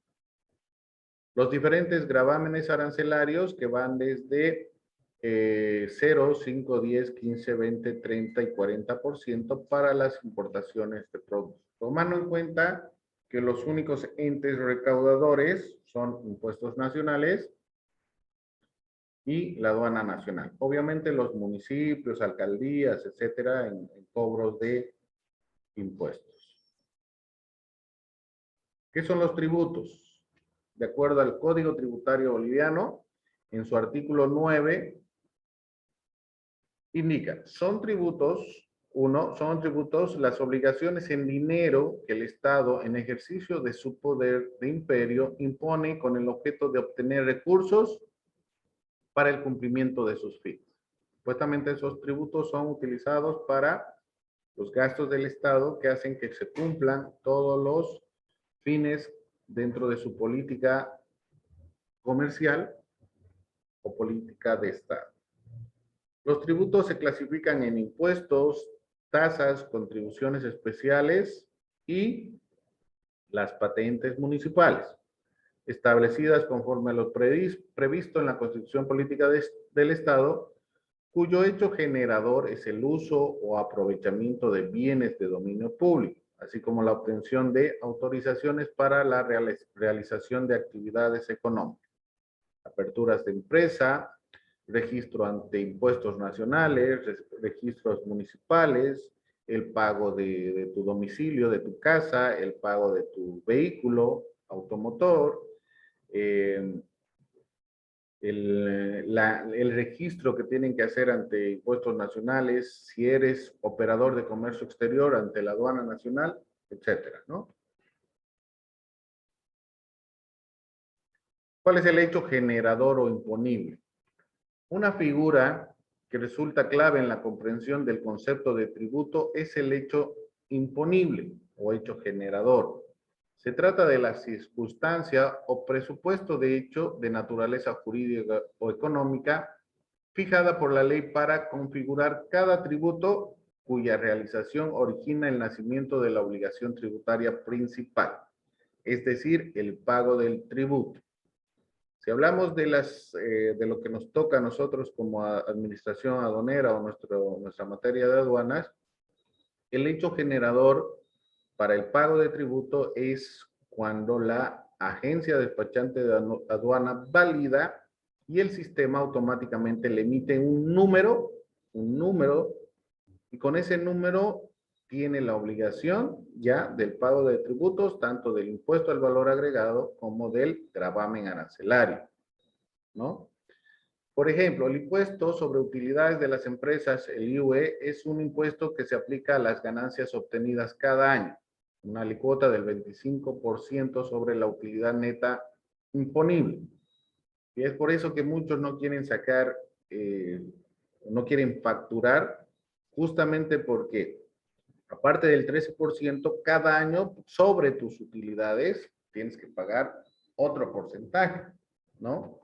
Los diferentes gravámenes arancelarios que van desde 0, 5, 10, 15, 20, 30 y 40% para las importaciones de productos. Tomando en cuenta que los únicos entes recaudadores son impuestos nacionales y la aduana nacional. Obviamente los municipios, alcaldías, etcétera, en cobros de impuestos. ¿Qué son los tributos? De acuerdo al Código Tributario Boliviano, en su artículo 9, indica, son tributos las obligaciones en dinero que el Estado, en ejercicio de su poder de imperio, impone con el objeto de obtener recursos para el cumplimiento de sus fines. Supuestamente esos tributos son utilizados para los gastos del Estado que hacen que se cumplan todos los fines dentro de su política comercial o política de Estado. Los tributos se clasifican en impuestos, tasas, contribuciones especiales y las patentes municipales, establecidas conforme a lo previsto en la Constitución Política del Estado, cuyo hecho generador es el uso o aprovechamiento de bienes de dominio público, así como la obtención de autorizaciones para la realización de actividades económicas, aperturas de empresa, registro ante impuestos nacionales, registros municipales, el pago de tu domicilio, de tu casa, el pago de tu vehículo automotor, el registro que tienen que hacer ante impuestos nacionales, si eres operador de comercio exterior ante la aduana nacional, etcétera, ¿no? ¿Cuál es el hecho generador o imponible? Una figura que resulta clave en la comprensión del concepto de tributo es el hecho imponible o hecho generador. Se trata de la circunstancia o presupuesto de hecho de naturaleza jurídica o económica fijada por la ley para configurar cada tributo cuya realización origina el nacimiento de la obligación tributaria principal, es decir, el pago del tributo. Si hablamos de lo que nos toca a nosotros como administración aduanera o nuestra materia de aduanas, el hecho generador para el pago de tributo es cuando la agencia despachante de aduana valida y el sistema automáticamente le emite un número, y con ese número tiene la obligación ya del pago de tributos, tanto del impuesto al valor agregado como del gravamen arancelario, ¿no? Por ejemplo, el impuesto sobre utilidades de las empresas, el IUE, es un impuesto que se aplica a las ganancias obtenidas cada año, una alícuota del 25% sobre la utilidad neta imponible. Y es por eso que muchos no quieren sacar, no quieren facturar, justamente porque aparte del 13%, cada año sobre tus utilidades tienes que pagar otro porcentaje, ¿no?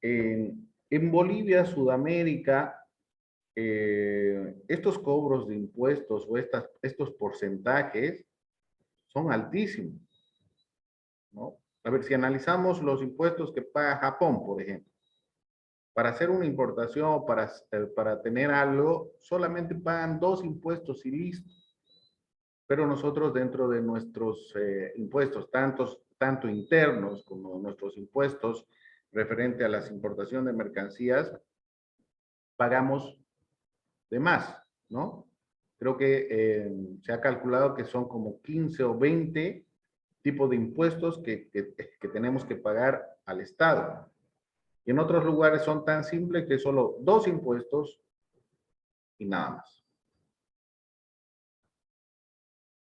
En Bolivia, Sudamérica, estos cobros de impuestos o estos porcentajes son altísimos, ¿no? A ver, si analizamos los impuestos que paga Japón, por ejemplo, para hacer una importación o para tener algo, solamente pagan 2 impuestos y listo. Pero nosotros dentro de nuestros impuestos, tanto internos como nuestros impuestos referente a las importaciones de mercancías, pagamos de más, ¿no? Creo que se ha calculado que son como 15 o 20 tipos de impuestos que tenemos que pagar al Estado. Y en otros lugares son tan simples que solo 2 impuestos y nada más.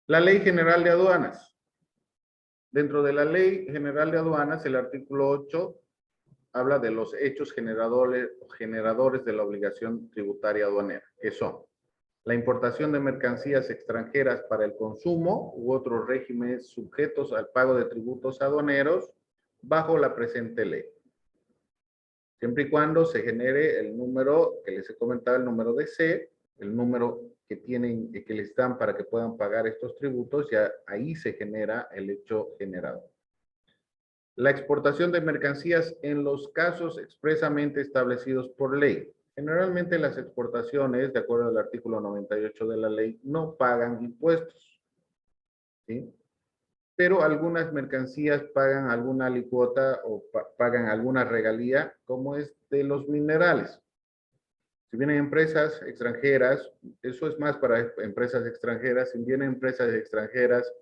La Ley General de Aduanas. Dentro de la Ley General de Aduanas, el artículo 8 habla de los hechos generadores de la obligación tributaria aduanera, que son la importación de mercancías extranjeras para el consumo u otros regímenes sujetos al pago de tributos aduaneros bajo la presente ley. Siempre y cuando se genere el número que les he comentado, el número de C, el número que tienen y que les dan para que puedan pagar estos tributos, ya ahí se genera el hecho generador. La exportación de mercancías en los casos expresamente establecidos por ley. Generalmente las exportaciones, de acuerdo al artículo 98 de la ley, no pagan impuestos, ¿sí? Pero algunas mercancías pagan alguna alícuota o pagan alguna regalía, como es de los minerales. Si vienen empresas extranjeras, eso es más para empresas extranjeras, si vienen empresas extranjeras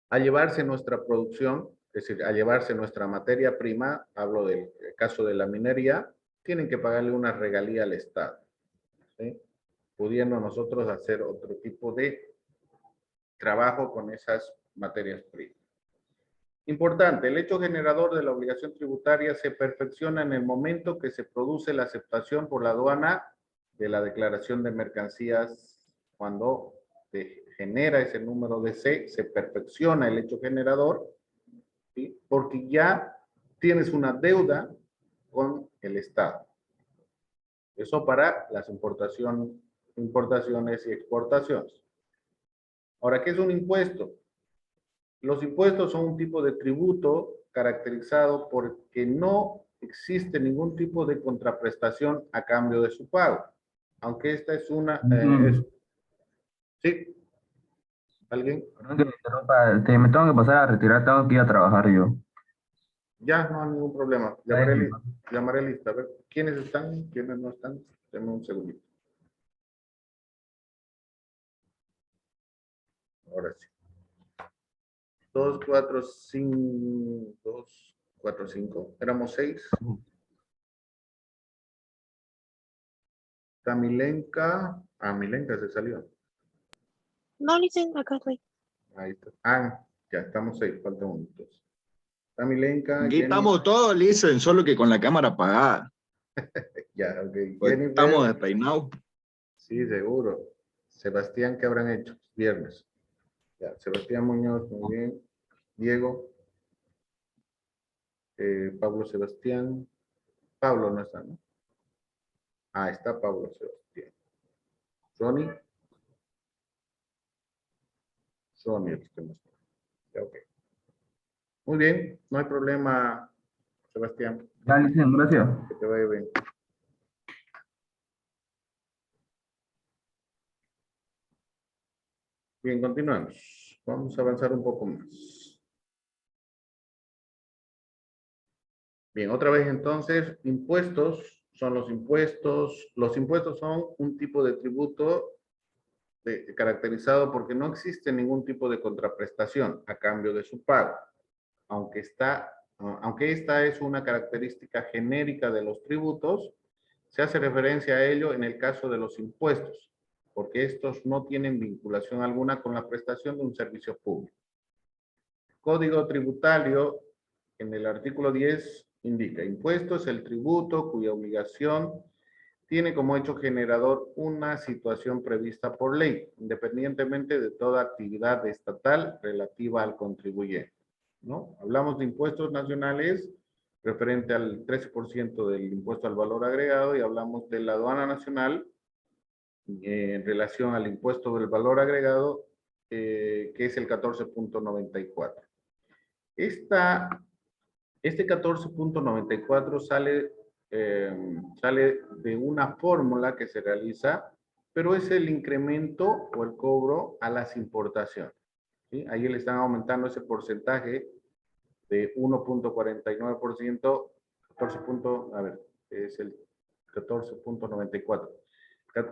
a llevarse nuestra producción, es decir, a llevarse nuestra materia prima, hablo del caso de la minería, tienen que pagarle una regalía al Estado, ¿sí? Pudiendo nosotros hacer otro tipo de trabajo con esas materias primas. Importante, el hecho generador de la obligación tributaria se perfecciona en el momento que se produce la aceptación por la aduana de la declaración de mercancías. Cuando se genera ese número de C, se perfecciona el hecho generador, ¿sí? Porque ya tienes una deuda con el Estado. Eso para las importaciones y exportaciones. Ahora, ¿qué es un impuesto? Los impuestos son un tipo de tributo caracterizado porque no existe ningún tipo de contraprestación a cambio de su pago. Aunque esta es una... ¿Sí? ¿Alguien? Perdón que me interrumpa, me tengo que pasar a retirar, tengo que ir a trabajar yo. Ya, no hay ningún problema. Llamaré lista. A ver, ¿quiénes están? ¿Quiénes no están? Denme un segundito. Ahora sí. 2, 4, 5, 2, 4, 5. Éramos 6. Está Milenka. Ah, Milenka se salió. No, dicen, acá estoy. Ahí está. Ah, ya estamos 6. Falta uno. Entonces. Está Milenka. Aquí Jenny. estamos todos, Listen, solo que con la cámara apagada. Ya, ok. Pues Jennifer. estamos despeinados. Sí, seguro. Sebastián, ¿qué habrán hecho? Viernes. Ya, Sebastián Muñoz, muy bien. Diego. Pablo Sebastián. Pablo no está, ¿no? Ah, está Pablo Sebastián. Ronnie. Ronnie, el que no está. Ya, ok. Muy bien, no hay problema, Sebastián. Ya, Licen, gracias. Que te vaya bien. Bien, continuamos. Vamos a avanzar un poco más. Bien, otra vez entonces, impuestos son los impuestos. Los impuestos son un tipo de tributo caracterizado porque no existe ningún tipo de contraprestación a cambio de su pago. Aunque esta es una característica genérica de los tributos, se hace referencia a ello en el caso de los impuestos, porque estos no tienen vinculación alguna con la prestación de un servicio público. Código tributario, en el artículo 10, indica: impuesto es el tributo cuya obligación tiene como hecho generador una situación prevista por ley, independientemente de toda actividad estatal relativa al contribuyente. ¿no? Hablamos de impuestos nacionales referente al 13% del impuesto al valor agregado y hablamos de la aduana nacional en relación al impuesto del valor agregado, que es el 14.94. Este 14.94 sale de una fórmula que se realiza, pero es el incremento o el cobro a las importaciones, ¿sí? Ahí le están aumentando ese porcentaje de 1.49%, 14. A ver, es el 14.94.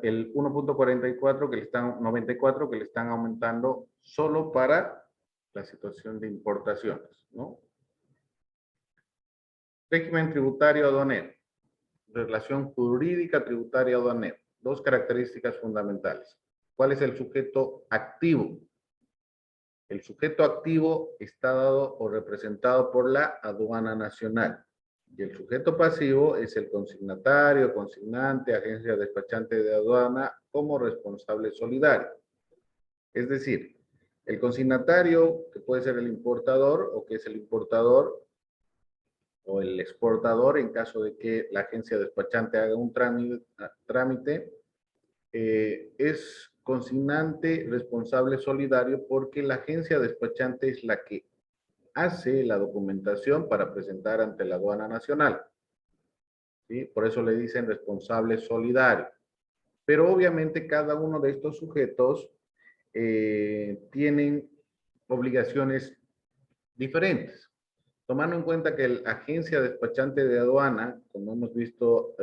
El 1.44 que le están, 94 que le están aumentando solo para la situación de importaciones, ¿no? Régimen tributario aduanero. Relación jurídica tributaria aduanera. Dos características fundamentales. ¿Cuál es el sujeto activo? El sujeto activo está dado o representado por la aduana nacional. Y el sujeto pasivo es el consignatario, consignante, agencia despachante de aduana como responsable solidario. Es decir, el consignatario, que puede ser el importador o que es el importador, o el exportador en caso de que la agencia despachante haga un trámite, es consignante responsable solidario porque la agencia despachante es la que hace la documentación para presentar ante la aduana nacional, ¿sí? Por eso le dicen responsable solidario. Pero obviamente cada uno de estos sujetos tienen obligaciones diferentes. Tomando en cuenta que la agencia despachante de aduana, como hemos visto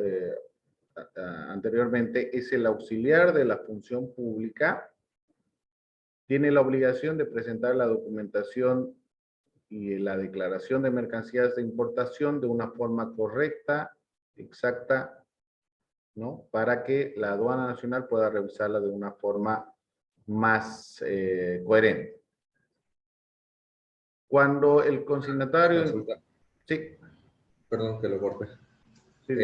anteriormente, es el auxiliar de la función pública, tiene la obligación de presentar la documentación y la declaración de mercancías de importación de una forma correcta, exacta, ¿no? Para que la aduana nacional pueda revisarla de una forma más coherente. Cuando el consignatario... Consulta. Sí. Perdón que lo corte. Sí,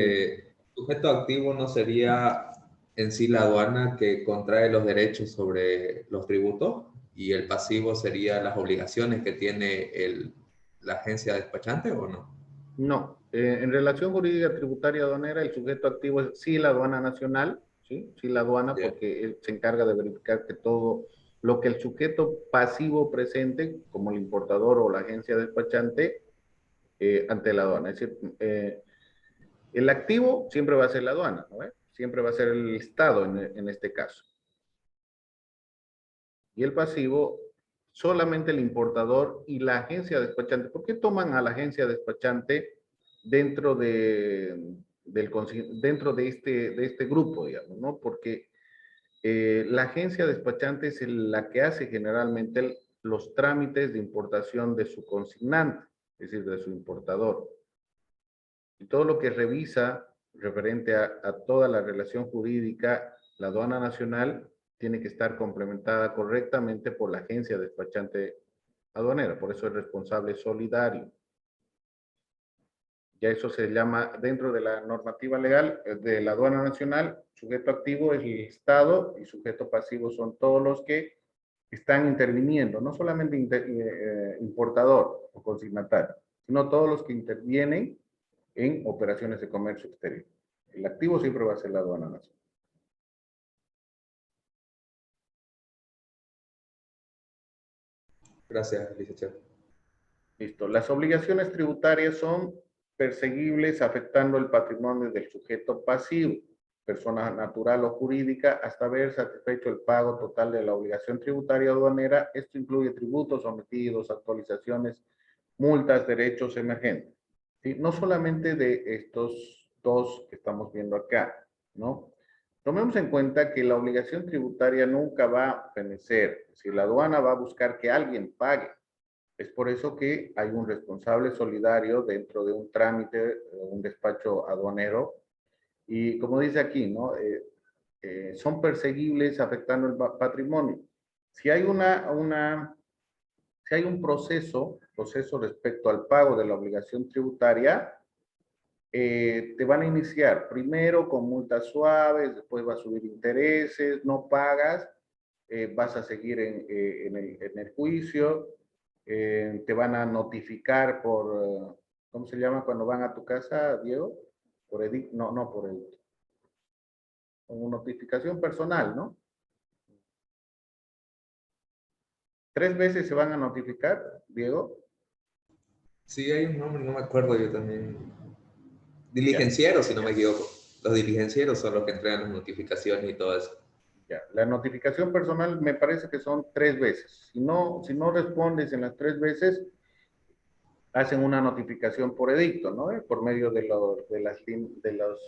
Sujeto activo no sería en sí la aduana que contrae los derechos sobre los tributos y el pasivo sería las obligaciones que tiene la agencia despachante, ¿o no? no, en relación jurídica tributaria aduanera, el sujeto activo es sí la aduana nacional, sí, sí la aduana, Yeah. porque él se encarga de verificar que todo lo que el sujeto pasivo presente, como el importador o la agencia despachante, ante la aduana. Es decir, el activo siempre va a ser la aduana, ¿no? Siempre va a ser el Estado en este caso. Y el pasivo, solamente el importador y la agencia despachante. ¿Por qué toman a la agencia despachante dentro de este grupo, digamos, ¿no? Porque la agencia despachante es la que hace generalmente los trámites de importación de su consignante, es decir, de su importador. Y todo lo que revisa referente a toda la relación jurídica, la aduana nacional tiene que estar complementada correctamente por la agencia despachante aduanera, por eso es responsable solidario. Ya eso se llama, dentro de la normativa legal de la aduana nacional, sujeto activo es el Estado y sujeto pasivo son todos los que están interviniendo, no solamente importador o consignatario, sino todos los que intervienen en operaciones de comercio exterior. El activo siempre va a ser la aduana nacional. Gracias, licenciado. Listo. Las obligaciones tributarias son perseguibles afectando el patrimonio del sujeto pasivo, persona natural o jurídica, hasta haber satisfecho el pago total de la obligación tributaria aduanera. Esto incluye tributos sometidos, actualizaciones, multas, derechos emergentes. ¿Sí? No solamente de estos dos que estamos viendo acá, ¿no? Tomemos en cuenta que la obligación tributaria nunca va a fenecer. Si la aduana va a buscar que alguien pague. Es por eso que hay un responsable solidario dentro de un trámite, un despacho aduanero. Y como dice aquí, ¿no? Son perseguibles afectando el patrimonio. Si hay si hay un proceso respecto al pago de la obligación tributaria, te van a iniciar primero con multas suaves, después va a subir intereses, no pagas, vas a seguir en el juicio, Te van a notificar por, ¿cómo se llama cuando van a tu casa, Diego? Por edicto, no por edicto. Como notificación personal, ¿no? 3 veces se van a notificar, Diego. Sí, hay un nombre, no me acuerdo yo también. Diligencieros, si no me equivoco. Los diligencieros son los que entregan las notificaciones y todo eso. Ya, la notificación personal me parece que son 3 veces. Si no respondes en las 3 veces, hacen una notificación por edicto, ¿no? Por medio de los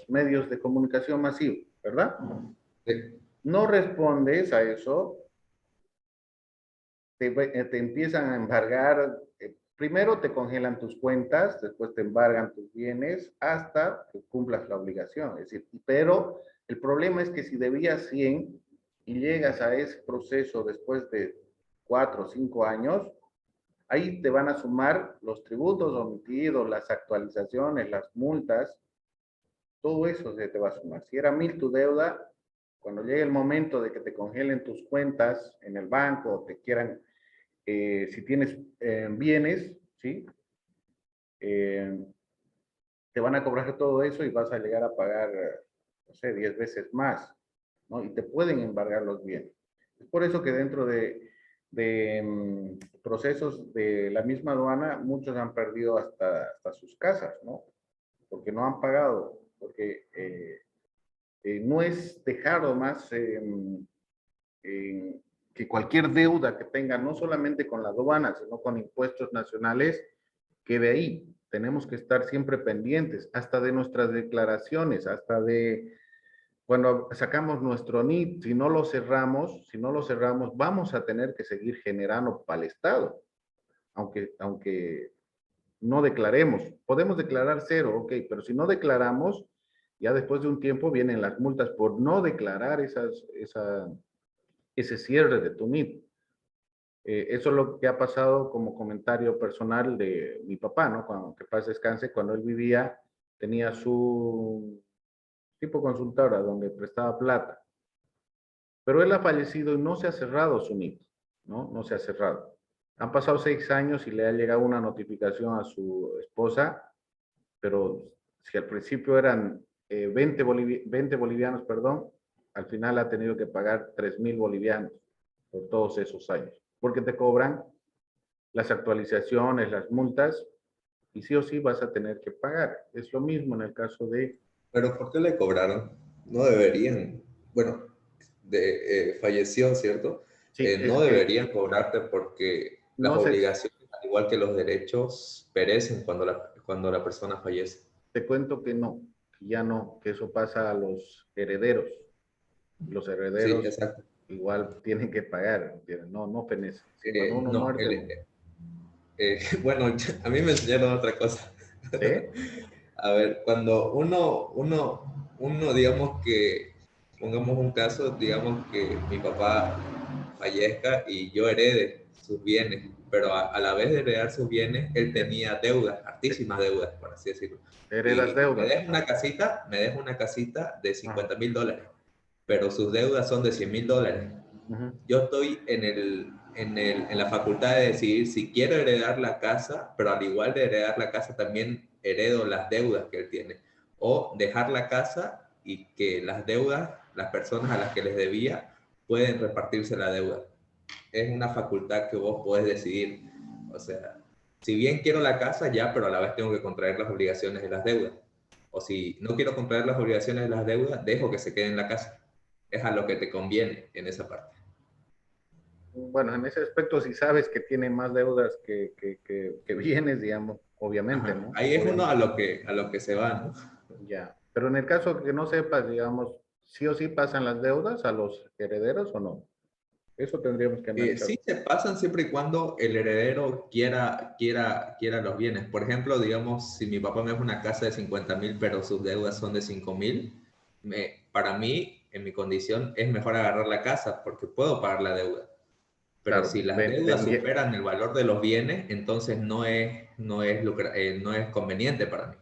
medios de comunicación masivos, ¿verdad? Sí. No respondes a eso, te empiezan a embargar, primero te congelan tus cuentas, después te embargan tus bienes hasta que cumplas la obligación. Es decir, pero el problema es que si debías 100 y llegas a ese proceso después de 4 o 5 años, ahí te van a sumar los tributos omitidos, las actualizaciones, las multas, todo eso se te va a sumar. Si era 1,000 tu deuda, cuando llegue el momento de que te congelen tus cuentas en el banco o te quieran, si tienes bienes, ¿sí? Te van a cobrar todo eso y vas a llegar a pagar, no sé, 10 veces más, ¿no? Y te pueden embargar los bienes. Es por eso que dentro de procesos de la misma aduana, muchos han perdido hasta sus casas, ¿no? Porque no han pagado, porque no es dejado más que cualquier deuda que tenga, no solamente con la aduana, sino con impuestos nacionales, quede ahí. Tenemos que estar siempre pendientes, hasta de nuestras declaraciones, hasta de cuando sacamos nuestro NIT, si no lo cerramos, vamos a tener que seguir generando para el Estado, aunque no declaremos. Podemos declarar cero, ok, pero si no declaramos, ya después de un tiempo vienen las multas por no declarar ese cierre de tu NIT. Eso es lo que ha pasado como comentario personal de mi papá, ¿no? Que paz descanse, cuando él vivía, tenía su tipo consultora donde prestaba plata. Pero él ha fallecido y no se ha cerrado su NIT, ¿no? No se ha cerrado. Han pasado 6 años y le ha llegado una notificación a su esposa, pero si al principio eran 20 bolivianos, perdón, al final ha tenido que pagar 3,000 bolivianos por todos esos años, porque te cobran las actualizaciones, las multas, y sí o sí vas a tener que pagar. Es lo mismo en el caso de... Pero ¿por qué le cobraron? No deberían. Bueno, falleció, ¿cierto? Sí, No es que deberían cobrarte porque las no sé, obligaciones, al igual que los derechos, perecen cuando la persona fallece. te cuento que no, que ya no, que eso pasa a los herederos. Los Sí, herederos exacto. igual tienen que pagar, ¿entiendes? No penece. Sí, cuando uno No, muerde, no. bueno, a mí me enseñaron otra cosa. ¿Sí? A ver, cuando uno, digamos que, pongamos un caso, digamos que mi papá fallezca y yo herede sus bienes, pero a la vez de heredar sus bienes, él tenía deudas, hartísimas deudas, por así decirlo. Heredas Y deudas. me deja una casita de $50,000, pero sus deudas son de $100,000. Ujú. Yo estoy en la facultad de decidir si quiero heredar la casa, pero al igual de heredar la casa también heredo las deudas que él tiene. O dejar la casa y que las deudas, las personas a las que les debía, pueden repartirse la deuda. Es una facultad que vos podés decidir. O sea, si bien quiero la casa ya, pero a la vez tengo que contraer las obligaciones de las deudas. O si no quiero contraer las obligaciones de las deudas, dejo que se quede en la casa. Es a lo que te conviene en esa parte. Bueno, en ese aspecto, si sabes que tiene más deudas que bienes, digamos, obviamente, Ajá. ¿no? Ahí es uno Obviamente, a lo que se va, ¿no? ya. Pero en el caso que no sepas, digamos, sí o sí pasan las deudas a los herederos o no. Eso tendríamos que analizar. Sí se pasan siempre y cuando el heredero quiera los bienes. Por ejemplo, digamos, si mi papá me deja una casa de 50,000, pero sus deudas son de 5,000, para mí, en mi condición, es mejor agarrar la casa porque puedo pagar la deuda. Pero Claro, si las deudas superan el valor de los bienes, entonces no es conveniente para mí.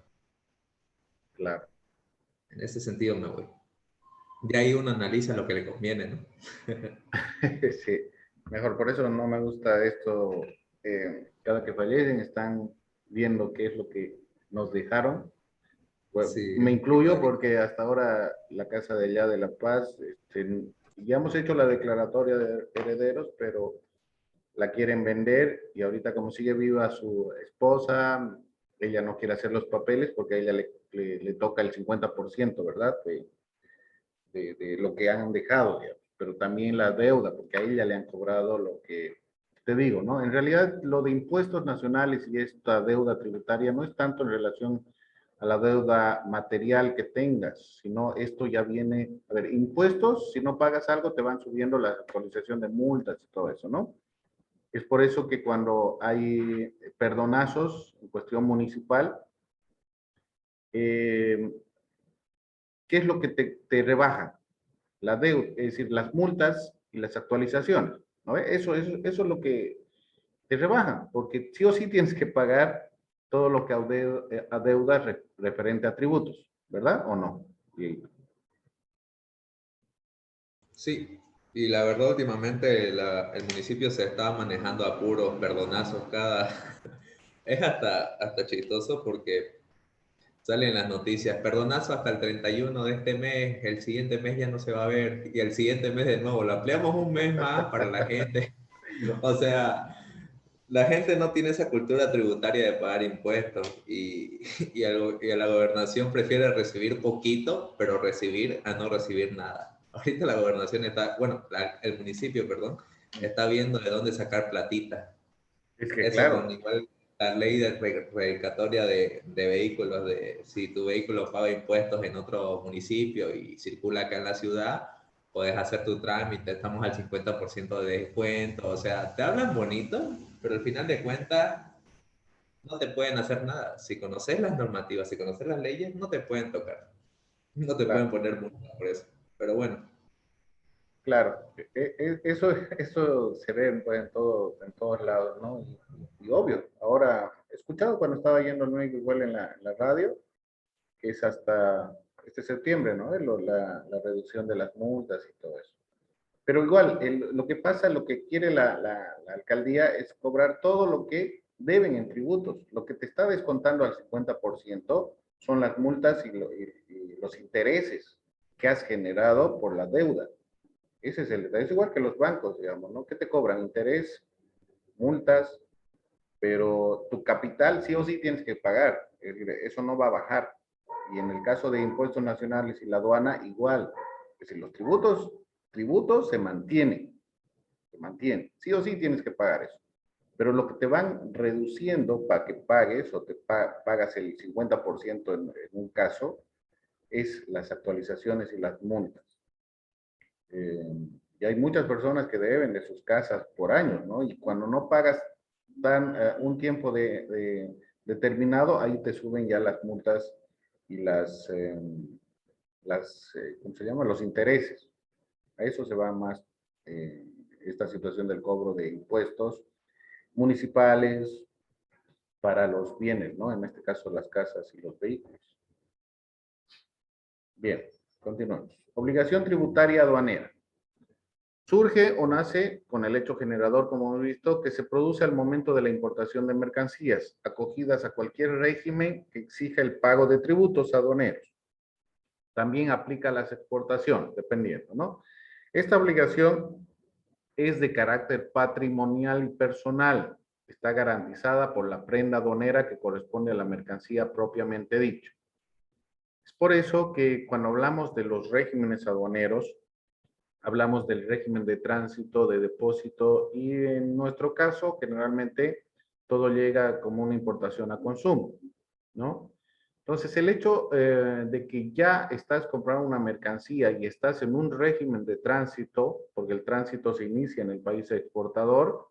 claro. En ese sentido me voy. De ahí uno analiza lo que le conviene, ¿no? Sí, mejor, por eso no me gusta esto cada que fallecen están viendo qué es lo que nos dejaron. Bueno, Sí, me incluyo igual. porque hasta ahora la Casa de allá de La Paz, ya hemos hecho la declaratoria de herederos, pero la quieren vender y ahorita como sigue viva su esposa, ella no quiere hacer los papeles porque a ella le toca el 50%, ¿verdad? De lo que han dejado, digamos. Pero también la deuda, porque a ella le han cobrado lo que, te digo, ¿no? En realidad lo de impuestos nacionales y esta deuda tributaria no es tanto en relación a la deuda material que tengas, sino esto ya viene, a ver, impuestos, si no pagas algo te van subiendo la actualización de multas y todo eso, ¿no? Es por eso que cuando hay perdonazos en cuestión municipal, eh, ¿qué es lo que te rebaja? La deuda, es decir, las multas y las actualizaciones, ¿no? Eso es lo que te rebajan, porque sí o sí tienes que pagar todo lo que adeudas referente a tributos, ¿verdad? ¿O no? Y, Sí, y la verdad últimamente el municipio se está manejando a puros perdonazos cada... Es hasta chistoso porque salen las noticias, perdonazo hasta el 31 de este mes, el siguiente mes ya no se va a ver, y el siguiente mes de nuevo, lo ampliamos un mes más para la gente. O sea, la gente no tiene esa cultura tributaria de pagar impuestos y la gobernación prefiere recibir poquito, pero recibir a no recibir nada. Ahorita la gobernación está, bueno, el municipio, perdón, está viendo de dónde sacar platita. es que Eso con claro, igual la ley de revocatoria de vehículos, de si tu vehículo paga impuestos en otro municipio y circula acá en la ciudad, puedes hacer tu trámite, estamos al 50% de descuento, o sea, te hablan bonito, pero al final de cuentas no te pueden hacer nada. Si conoces las normativas, si conoces las leyes, no te pueden tocar, no te pueden claro. poner multa por eso. Pero bueno, Claro, eso se ve pues, en todos lados, ¿no? Y obvio, ahora he escuchado cuando estaba yendo no igual en la radio, que es hasta este septiembre, ¿no? La reducción de las multas y todo eso. Pero igual, lo que pasa, lo que quiere la alcaldía es cobrar todo lo que deben en tributos. Lo que te está descontando al 50% son las multas y los intereses que has generado por la deuda. Ese es el detalle. Es igual que los bancos, digamos, ¿no? ¿Qué te cobran? Interés, multas, pero tu capital sí o sí tienes que pagar. Es decir, eso no va a bajar. Y en el caso de impuestos nacionales y la aduana, igual. Es decir, los tributos se mantienen. Sí o sí tienes que pagar eso. Pero lo que te van reduciendo para que pagues o te pagas el 50% en un caso, es las actualizaciones y las multas. Y hay muchas personas que deben de sus casas por años, ¿no? Y cuando no pagas dan un tiempo determinado, ahí te suben ya las multas y ¿cómo se llama? Los intereses. A eso se va más esta situación del cobro de impuestos municipales para los bienes, ¿no? En este caso las casas y los vehículos. Bien, continuamos. Obligación tributaria aduanera. Surge o nace con el hecho generador, como hemos visto, que se produce al momento de la importación de mercancías, acogidas a cualquier régimen que exija el pago de tributos aduaneros. También aplica a las exportaciones, dependiendo, ¿no? Esta obligación es de carácter patrimonial y personal. Está garantizada por la prenda aduanera que corresponde a la mercancía propiamente dicha. Es por eso que cuando hablamos de los regímenes aduaneros, hablamos del régimen de tránsito, de depósito y en nuestro caso generalmente todo llega como una importación a consumo, ¿no? Entonces el hecho de que ya estás comprando una mercancía y estás en un régimen de tránsito, porque el tránsito se inicia en el país exportador,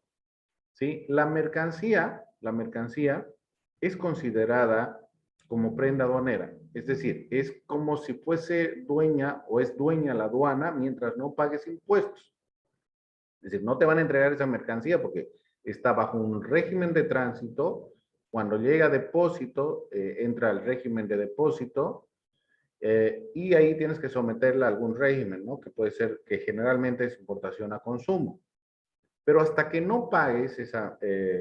¿sí? La mercancía es considerada como prenda aduanera. Es decir, es como si fuese dueña o es dueña la aduana mientras no pagues impuestos. Es decir, no te van a entregar esa mercancía porque está bajo un régimen de tránsito. Cuando llega a depósito, entra al régimen de depósito y ahí tienes que someterla a algún régimen, ¿no? Que puede ser, que generalmente es importación a consumo. Pero hasta que no pagues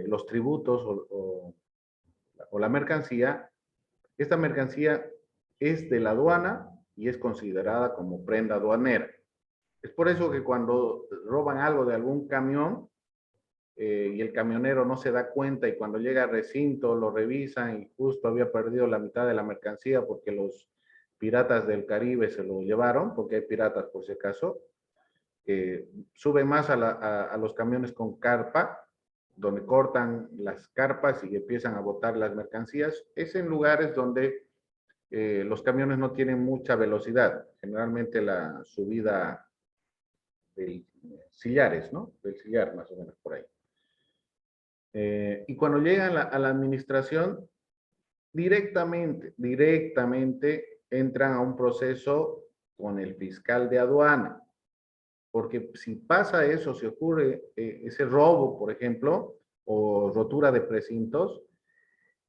los tributos o la mercancía, esta mercancía es de la aduana y es considerada como prenda aduanera. Es por eso que cuando roban algo de algún camión y el camionero no se da cuenta y cuando llega al recinto lo revisan y justo había perdido la mitad de la mercancía porque los piratas del Caribe se lo llevaron, porque hay piratas por si acaso, suben más a los camiones con carpa, donde cortan las carpas y empiezan a botar las mercancías. Es en lugares donde los camiones no tienen mucha velocidad. Generalmente la subida del sillares, ¿no? Del sillar, más o menos por ahí. Y cuando llegan a la administración, directamente entran a un proceso con el fiscal de aduana. Porque si pasa eso, si ocurre ese robo, por ejemplo, o rotura de precintos,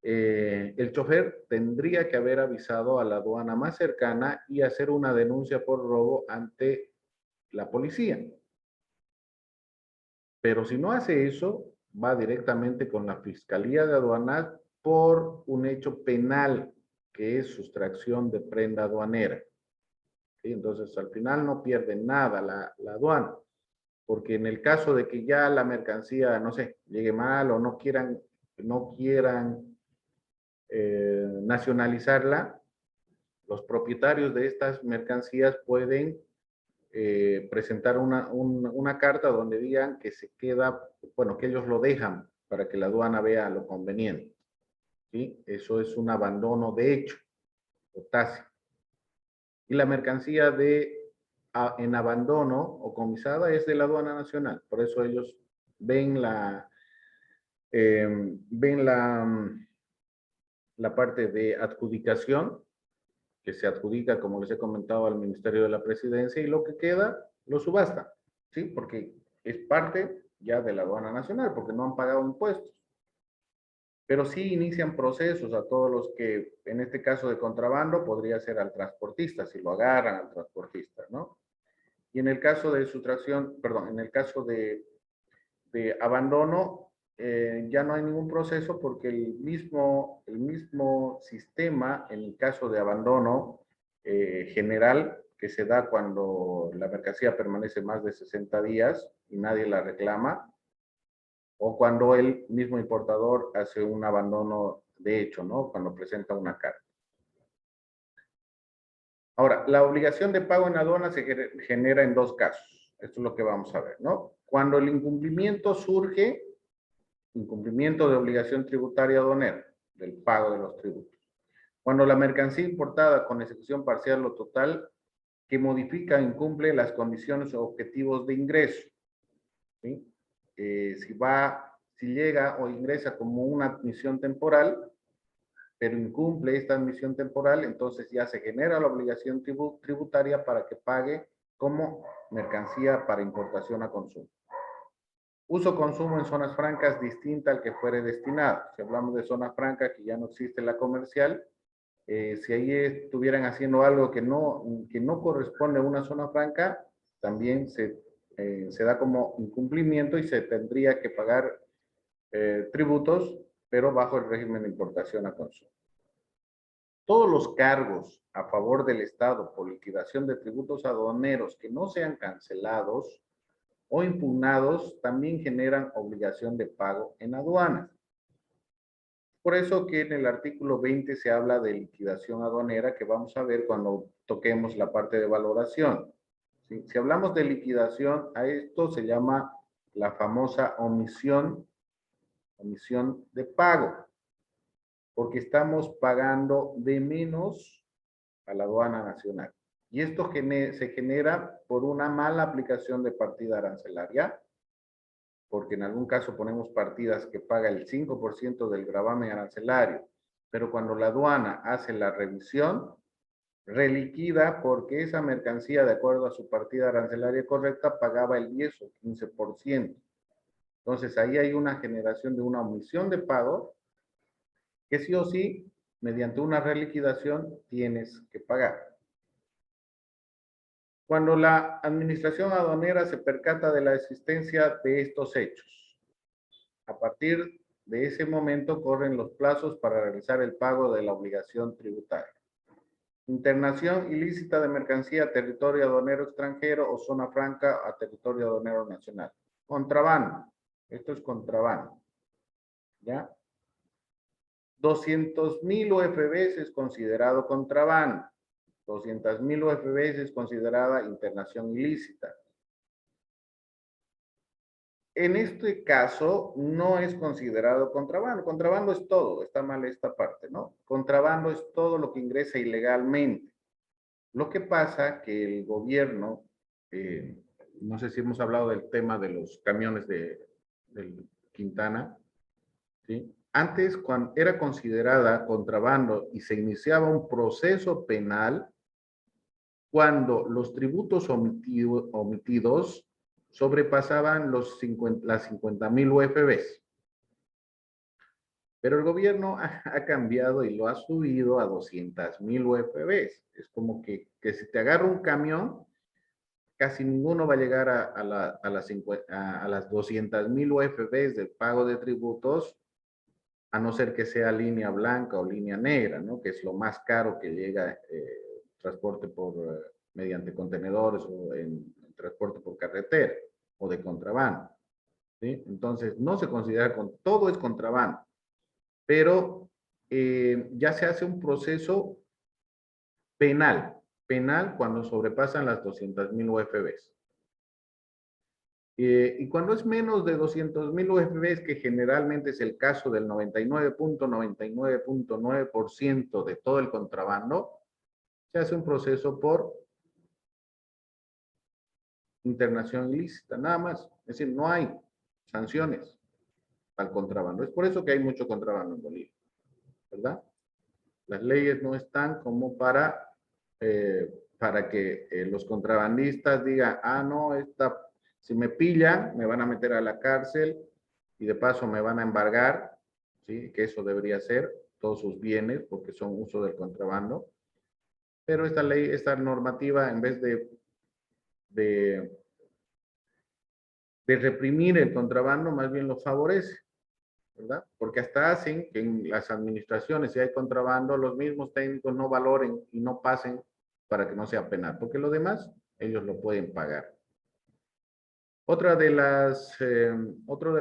el chofer tendría que haber avisado a la aduana más cercana y hacer una denuncia por robo ante la policía. Pero si no hace eso, va directamente con la Fiscalía de Aduanas por un hecho penal, que es sustracción de prenda aduanera. ¿Sí? Entonces, al final no pierde nada la aduana, porque en el caso de que ya la mercancía, no sé, llegue mal o no quieran nacionalizarla, los propietarios de estas mercancías pueden presentar una carta donde digan que se queda, bueno, que ellos lo dejan para que la aduana vea lo conveniente. ¿Sí? Eso es un abandono de hecho, o tácito. Y la mercancía en abandono o comisada es de la aduana nacional. Por eso ellos ven la parte de adjudicación, que se adjudica, como les he comentado, al Ministerio de la Presidencia, y lo que queda lo subasta, ¿sí? Porque es parte ya de la aduana nacional, porque no han pagado impuestos. Pero sí inician procesos a todos los que, en este caso de contrabando, podría ser al transportista, si lo agarran al transportista, ¿no? Y en el caso de sustracción, perdón, en el caso de abandono, ya no hay ningún proceso porque el mismo sistema, en el caso de abandono general, que se da cuando la mercancía permanece más de 60 días y nadie la reclama, o cuando el mismo importador hace un abandono de hecho, ¿no? Cuando presenta una carta. Ahora, la obligación de pago en aduana se genera en dos casos. Esto es lo que vamos a ver, ¿no? Cuando el incumplimiento surge, incumplimiento de obligación tributaria aduanera, del pago de los tributos. Cuando la mercancía importada con ejecución parcial o total que modifica o incumple las condiciones o objetivos de ingreso. ¿Sí? Si llega o ingresa como una admisión temporal, pero incumple esta admisión temporal, entonces ya se genera la obligación tributaria para que pague como mercancía para importación a consumo. Uso consumo en zonas francas distinta al que fuere destinado. Si hablamos de zona franca, que ya no existe la comercial, si ahí estuvieran haciendo algo que no corresponde a una zona franca, también se da como incumplimiento y se tendría que pagar tributos, pero bajo el régimen de importación a consumo. Todos los cargos a favor del Estado por liquidación de tributos aduaneros que no sean cancelados o impugnados también generan obligación de pago en aduanas. Por eso que en el artículo 20 se habla de liquidación aduanera, que vamos a ver cuando toquemos la parte de valoración. ¿Sí? Si hablamos de liquidación, a esto se llama la famosa omisión de pago, porque estamos pagando de menos a la aduana nacional. Y esto se genera por una mala aplicación de partida arancelaria, porque en algún caso ponemos partidas que paga el 5% del gravamen arancelario, pero cuando la aduana hace la revisión, reliquida porque esa mercancía, de acuerdo a su partida arancelaria correcta, pagaba el 10 o 15%. Entonces, ahí hay una generación de una omisión de pago que sí o sí, mediante una reliquidación, tienes que pagar. Cuando la administración aduanera se percata de la existencia de estos hechos, a partir de ese momento corren los plazos para realizar el pago de la obligación tributaria. Internación ilícita de mercancía a territorio aduanero extranjero o zona franca a territorio aduanero nacional. Contrabando. Esto es contrabando. ¿Ya? 200.000 UFBs es considerado contrabando. 200.000 UFBs es considerada internación ilícita. En este caso, no es considerado contrabando. Contrabando es todo, está mal esta parte, ¿no? Contrabando es todo lo que ingresa ilegalmente. Lo que pasa que el gobierno, no sé si hemos hablado del tema de los camiones del Quintana, ¿sí? Antes, cuando era considerada contrabando y se iniciaba un proceso penal, cuando los tributos omitidos sobrepasaban las 50.000 UFBs. Pero el gobierno ha cambiado y lo ha subido a 200.000 UFBs. Es como que si te agarra un camión, casi ninguno va a llegar a las 200.000 UFBs del pago de tributos, a no ser que sea línea blanca o línea negra, ¿no? Que es lo más caro que llega transporte mediante contenedores o en transporte por carretera o de contrabando, ¿sí? Entonces, no se considera, todo es contrabando, pero ya se hace un proceso penal cuando sobrepasan las 200.000 UFBs. Y cuando es menos de 200.000 UFBs, que generalmente es el caso del 99.99.9% de todo el contrabando, se hace un proceso por internación ilícita, nada más. Es decir, no hay sanciones al contrabando. Es por eso que hay mucho contrabando en Bolivia, ¿verdad? Las leyes no están como para que los contrabandistas digan, ah, no, si me pillan, me van a meter a la cárcel y de paso me van a embargar, ¿sí? Que eso debería ser, todos sus bienes, porque son uso del contrabando. Pero esta ley, esta normativa, en vez de reprimir el contrabando, más bien lo favorece, ¿verdad? Porque hasta hacen que en las administraciones, si hay contrabando, los mismos técnicos no valoren y no pasen para que no sea penal, porque lo demás ellos lo pueden pagar. Otro de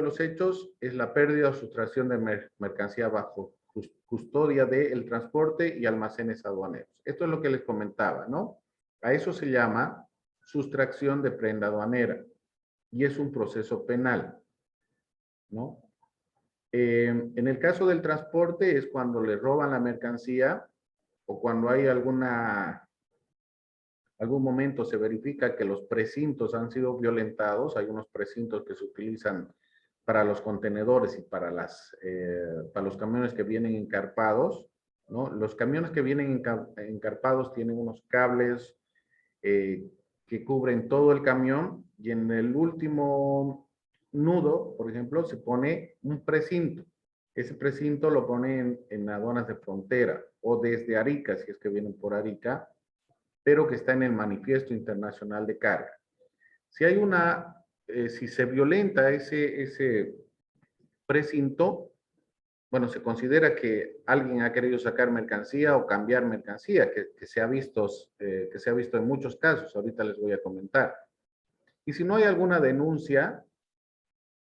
los hechos es la pérdida o sustracción de mercancía bajo custodia del transporte y almacenes aduaneros. Esto es lo que les comentaba, ¿no? A eso se llama sustracción de prenda aduanera y es un proceso penal, ¿no? En el caso del transporte es cuando le roban la mercancía o cuando hay algún momento se verifica que los precintos han sido violentados. Hay unos precintos que se utilizan para los contenedores y para los camiones que vienen encarpados, ¿no? Los camiones que vienen encarpados tienen unos cables que cubren todo el camión y en el último nudo, por ejemplo, se pone un precinto. Ese precinto lo ponen en aduanas de frontera o desde Arica, si es que vienen por Arica, pero que está en el Manifiesto Internacional de Carga. Si se violenta ese precinto, bueno, se considera que alguien ha querido sacar mercancía o cambiar mercancía, que se ha visto en muchos casos. Ahorita les voy a comentar. Y si no hay alguna denuncia,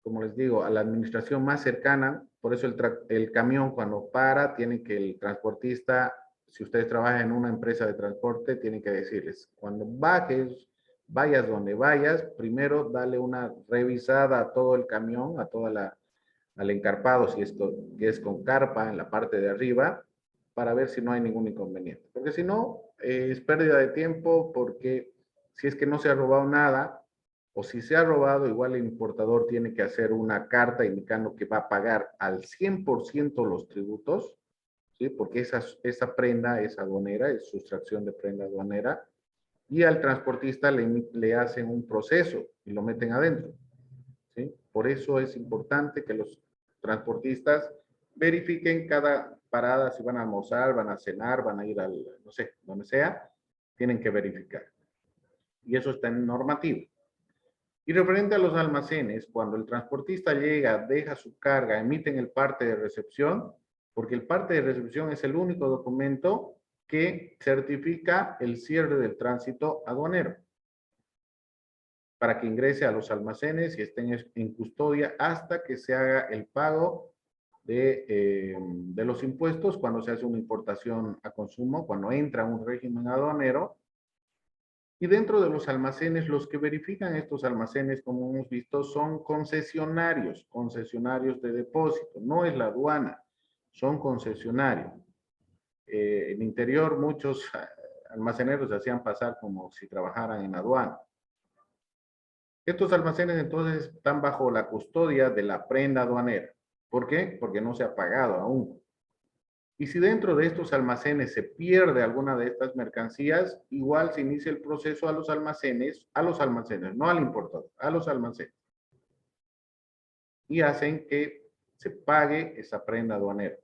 como les digo, a la administración más cercana, por eso el camión cuando para, tiene que el transportista, si ustedes trabajan en una empresa de transporte, tienen que decirles, cuando vayas donde vayas, primero dale una revisada a todo el camión, al encarpado, si es con carpa en la parte de arriba, para ver si no hay ningún inconveniente. Porque si no, es pérdida de tiempo, porque si es que no se ha robado nada, o si se ha robado, igual el importador tiene que hacer una carta indicando que va a pagar al 100% los tributos, ¿sí? Porque esa prenda es aduanera, es sustracción de prenda aduanera, y al transportista le hacen un proceso y lo meten adentro, ¿sí? Por eso es importante que los transportistas verifiquen cada parada, si van a almorzar, van a cenar, van a ir no sé, donde sea, tienen que verificar. Y eso está en normativa. Y referente a los almacenes, cuando el transportista llega, deja su carga, emiten el parte de recepción, porque el parte de recepción es el único documento que certifica el cierre del tránsito aduanero para que ingrese a los almacenes y estén en custodia hasta que se haga el pago de los impuestos cuando se hace una importación a consumo, cuando entra un régimen aduanero. Y dentro de los almacenes, los que verifican estos almacenes, como hemos visto, son concesionarios de depósito, no es la aduana, son concesionarios. En interior, muchos almaceneros se hacían pasar como si trabajaran en aduana. Estos almacenes entonces están bajo la custodia de la prenda aduanera. ¿Por qué? Porque no se ha pagado aún. Y si dentro de estos almacenes se pierde alguna de estas mercancías, igual se inicia el proceso a los almacenes, no al importador, a los almacenes. Y hacen que se pague esa prenda aduanera.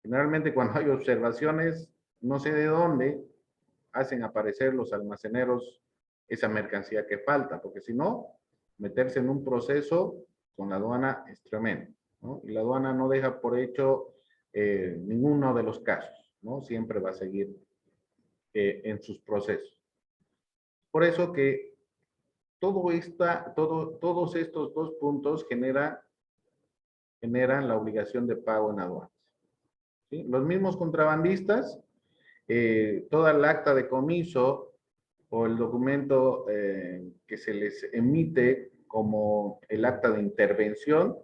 Generalmente cuando hay observaciones, no sé de dónde, hacen aparecer los almaceneros esa mercancía que falta, porque si no, meterse en un proceso con la aduana es tremendo, ¿no? Y la aduana no deja por hecho ninguno de los casos, ¿no? Siempre va a seguir en sus procesos. Por eso que todos estos dos puntos generan la obligación de pago en aduanas, ¿sí? Los mismos contrabandistas, toda el acta de comiso o el documento que se les emite como el acta de intervención,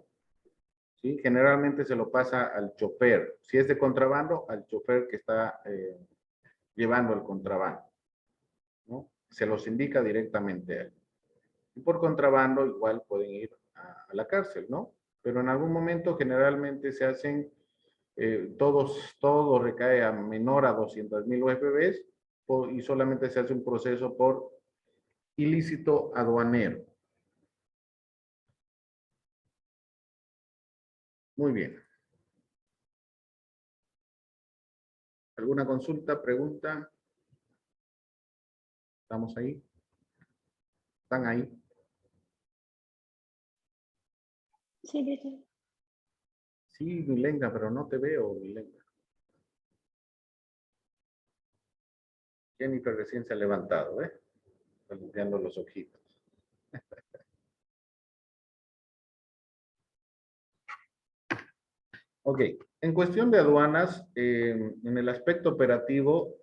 ¿sí? Generalmente se lo pasa al chofer. Si es de contrabando, al chofer que está llevando el contrabando, ¿no? Se los indica directamente a él. Y por contrabando igual pueden ir a la cárcel, ¿no? Pero en algún momento generalmente se hacen, todo recae a menor a 200,000 UFBs y solamente se hace un proceso por ilícito aduanero. Muy bien. ¿Alguna consulta, pregunta? ¿Estamos ahí? ¿Están ahí? Sí, sí. Sí, Milenga, pero no te veo, Milenga. Jennifer recién se ha levantado, ¿eh? Está limpiando los ojitos. Ok, en cuestión de aduanas, en el aspecto operativo,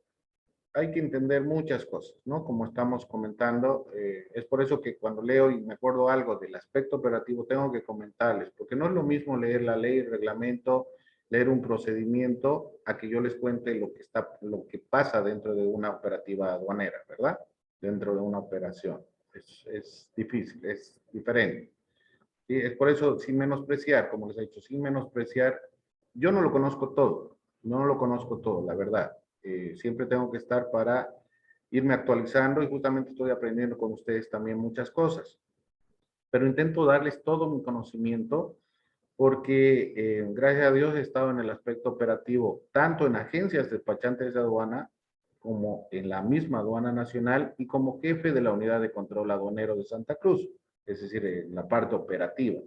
hay que entender muchas cosas, ¿no? Como estamos comentando, es por eso que cuando leo y me acuerdo algo del aspecto operativo, tengo que comentarles, porque no es lo mismo leer la ley, el reglamento, leer un procedimiento, a que yo les cuente lo que pasa dentro de una operativa aduanera, ¿verdad? Dentro de una operación. Es difícil, es diferente. ¿Sí? Es por eso, sin menospreciar, como les he dicho, sin menospreciar, yo no lo conozco todo, no lo conozco todo, la verdad. Siempre tengo que estar para irme actualizando y justamente estoy aprendiendo con ustedes también muchas cosas. Pero intento darles todo mi conocimiento porque gracias a Dios he estado en el aspecto operativo, tanto en agencias despachantes de aduana como en la misma aduana nacional y como jefe de la unidad de control aduanero de Santa Cruz, es decir, en la parte operativa,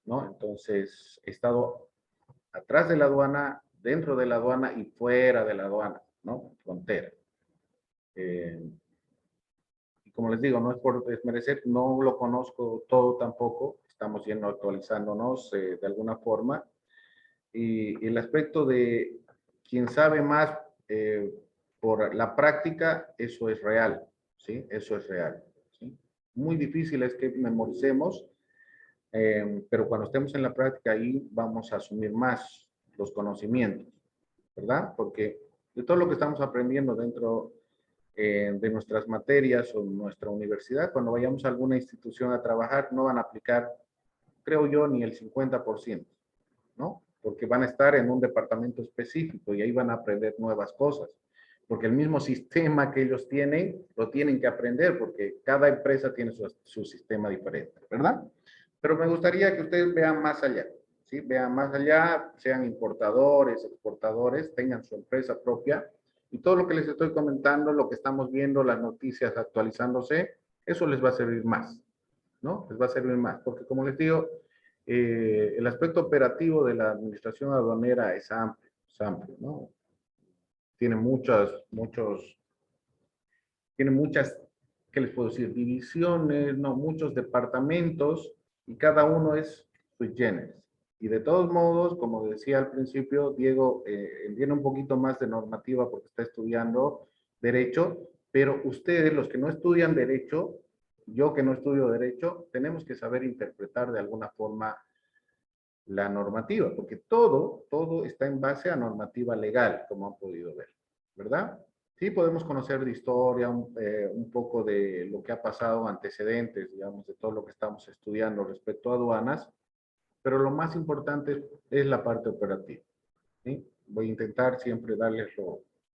¿no? Entonces, he estado atrás de la aduana, dentro de la aduana y fuera de la aduana, ¿no? Frontera. Y como les digo, no es por desmerecer, no lo conozco todo tampoco, estamos yendo actualizándonos de alguna forma. Y el aspecto de quien sabe más por la práctica, eso es real, ¿sí? Eso es real, ¿sí? Muy difícil es que memoricemos, pero cuando estemos en la práctica ahí vamos a asumir más los conocimientos, ¿verdad? Porque de todo lo que estamos aprendiendo dentro de nuestras materias o nuestra universidad, cuando vayamos a alguna institución a trabajar, no van a aplicar, creo yo, ni el 50%, ¿no? Porque van a estar en un departamento específico y ahí van a aprender nuevas cosas. Porque el mismo sistema que ellos tienen, lo tienen que aprender porque cada empresa tiene su sistema diferente, ¿verdad? Pero me gustaría que ustedes vean más allá, ¿sí? Vean más allá, sean importadores, exportadores, tengan su empresa propia Y todo lo que les estoy comentando, lo que estamos viendo, las noticias actualizándose, eso les va a servir más, ¿no? Les va a servir más, porque como les digo, el aspecto operativo de la administración aduanera es amplio, ¿no? Tiene tiene muchas, ¿qué les puedo decir? Divisiones, ¿no? Muchos departamentos, y cada uno es sui generis. Y de todos modos, como decía al principio, Diego entiende un poquito más de normativa porque está estudiando Derecho, pero ustedes, los que no estudian Derecho, yo que no estudio Derecho, tenemos que saber interpretar de alguna forma la normativa, porque todo está en base a normativa legal, como han podido ver, ¿verdad? Sí podemos conocer de historia, un poco de lo que ha pasado, antecedentes, digamos, de todo lo que estamos estudiando respecto a aduanas, pero lo más importante es la parte operativa, ¿sí? Voy a intentar siempre darles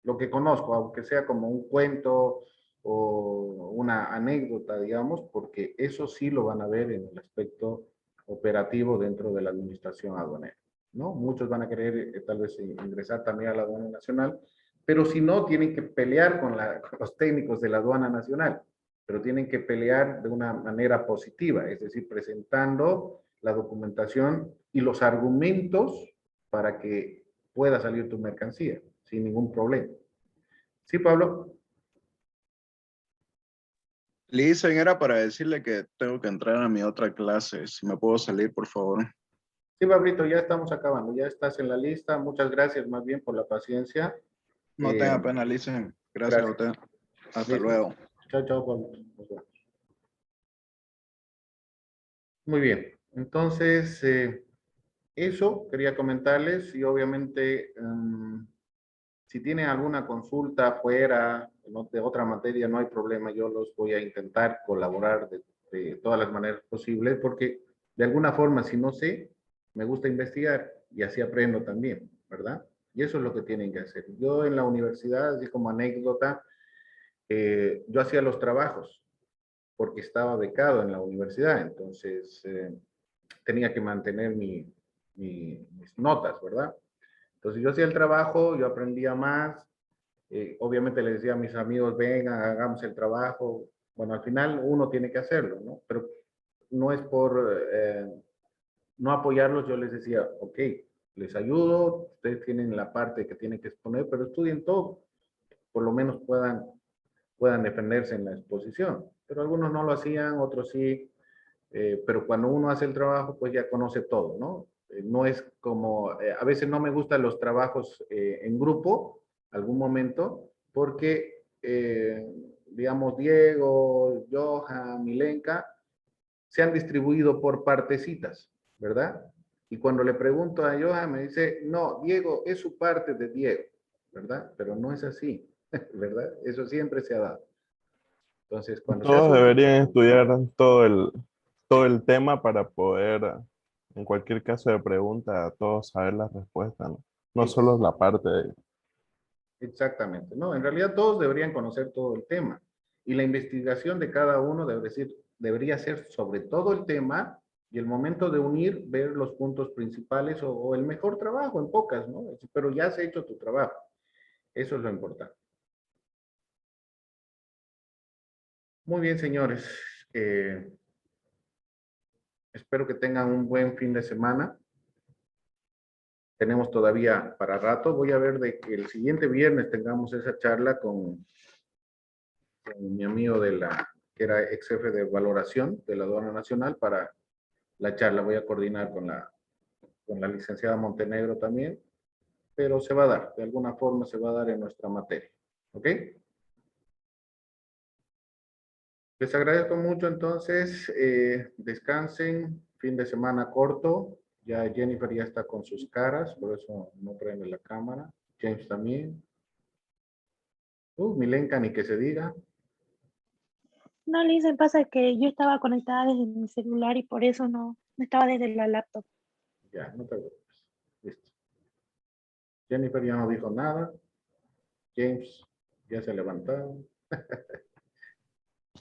lo que conozco, aunque sea como un cuento o una anécdota, digamos, porque eso sí lo van a ver en el aspecto operativo dentro de la administración aduanera, ¿no? Muchos van a querer tal vez ingresar también a la aduana nacional, pero si no, tienen que pelear con los técnicos de la aduana nacional, pero tienen que pelear de una manera positiva, es decir, presentando la documentación y los argumentos para que pueda salir tu mercancía sin ningún problema. ¿Sí, Pablo? Listen, era para decirle que tengo que entrar a mi otra clase. Si me puedo salir, por favor. Sí, Pablito, ya estamos acabando, ya estás en la lista. Muchas gracias más bien por la paciencia. No tenga pena, Listen. Gracias a usted. Hasta Listo. luego. Chao, chao, Pablo. Nos vemos. Muy bien, entonces eso quería comentarles y obviamente si tienen alguna consulta fuera de otra materia, no hay problema, yo los voy a intentar colaborar de todas las maneras posibles, porque de alguna forma, si no sé, me gusta investigar y así aprendo también, ¿verdad? Y eso es lo que tienen que hacer. Yo en la universidad, así como anécdota, yo hacía los trabajos porque estaba becado en la universidad, entonces tenía que mantener mis notas, ¿verdad? Entonces yo hacía el trabajo, yo aprendía más, obviamente le decía a mis amigos, vengan, hagamos el trabajo. Bueno, al final uno tiene que hacerlo, ¿no? Pero no es por no apoyarlos, yo les decía, ok, les ayudo, ustedes tienen la parte que tienen que exponer, pero estudien todo, por lo menos puedan defenderse en la exposición. Pero algunos no lo hacían, otros sí, pero cuando uno hace el trabajo, pues ya conoce todo, ¿no? No es como, a veces no me gustan los trabajos en grupo, algún momento, porque, digamos, Diego, Johan, Milenka, se han distribuido por partecitas, ¿verdad? Y cuando le pregunto a Johan, me dice, no, Diego, es su parte de Diego, ¿verdad? Pero no es así, ¿verdad? Eso siempre se ha dado. Entonces, cuando se hace Todos un... deberían estudiar todo el tema para poder, en cualquier caso de pregunta, todos saber la respuesta, ¿no? No solo la parte de... Exactamente, no, en realidad todos deberían conocer todo el tema y la investigación de cada uno debería ser sobre todo el tema y el momento de unir, ver los puntos principales o el mejor trabajo en pocas, ¿no? Pero ya has hecho tu trabajo, eso es lo importante. Muy bien, señores, espero que tengan un buen fin de semana. Tenemos todavía para rato, voy a ver de que el siguiente viernes tengamos esa charla con mi amigo que era ex jefe de valoración de la aduana nacional para la charla. Voy a coordinar con la licenciada Montenegro también, pero se va a dar, de alguna forma se va a dar en nuestra materia. ¿Ok? Les agradezco mucho entonces, descansen, fin de semana corto, ya Jennifer ya está con sus caras, por eso no prende la cámara, James también. Milenka ni que se diga. No, Lisa, pasa que yo estaba conectada desde mi celular y por eso no estaba desde la laptop. Ya, no te preocupes. Listo. Jennifer ya no dijo nada. James ya se levantó.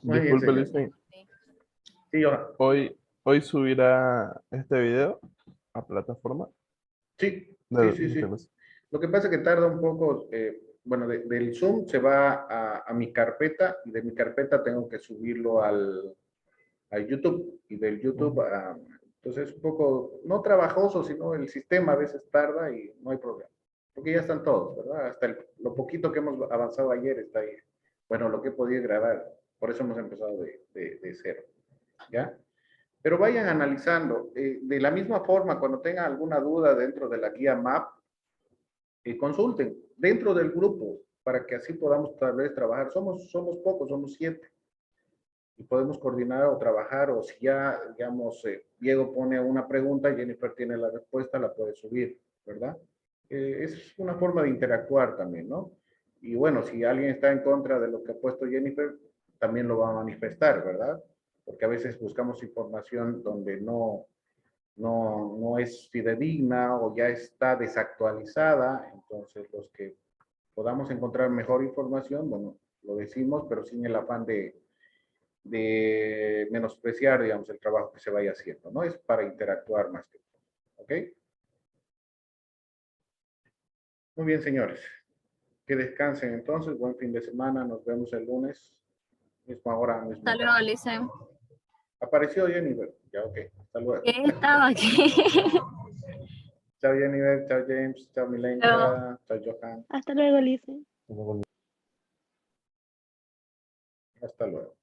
Muy bien, Disculpe, señor. Listen, Sí, ahora. hoy subirá este video a plataforma Sí, de sí. clase. Lo que pasa es que tarda un poco, bueno, del Zoom se va a mi carpeta y de mi carpeta tengo que subirlo al YouTube y del YouTube a... Entonces es un poco, no trabajoso, sino el sistema a veces tarda y no hay problema. Porque ya están todos, ¿verdad? Hasta lo poquito que hemos avanzado ayer está ahí. Bueno, lo que he podido grabar. Por eso hemos empezado de cero. ¿Ya? Pero vayan analizando. De la misma forma, cuando tengan alguna duda dentro de la guía MAP, consulten dentro del grupo para que así podamos tal vez trabajar. Somos pocos, somos 7. Y podemos coordinar o trabajar, o si ya, digamos, Diego pone una pregunta, Jennifer tiene la respuesta, la puede subir, ¿verdad? Es una forma de interactuar también, ¿no? Y bueno, si alguien está en contra de lo que ha puesto Jennifer, también lo va a manifestar, ¿verdad? Porque a veces buscamos información donde no es fidedigna o ya está desactualizada, entonces los que podamos encontrar mejor información, bueno, lo decimos, pero sin el afán de menospreciar, digamos, el trabajo que se vaya haciendo, ¿no? Es para interactuar más que todo, ¿ok? Muy bien, señores. Que descansen entonces, buen fin de semana, nos vemos el lunes, misma hora, mismo. Hasta luego, Licen. Apareció Jennifer, ya, ok, hasta luego. Estaba aquí. Chao Jennifer, chao James, chao Milenka, chao Johan, Hasta luego, Lice. hasta luego.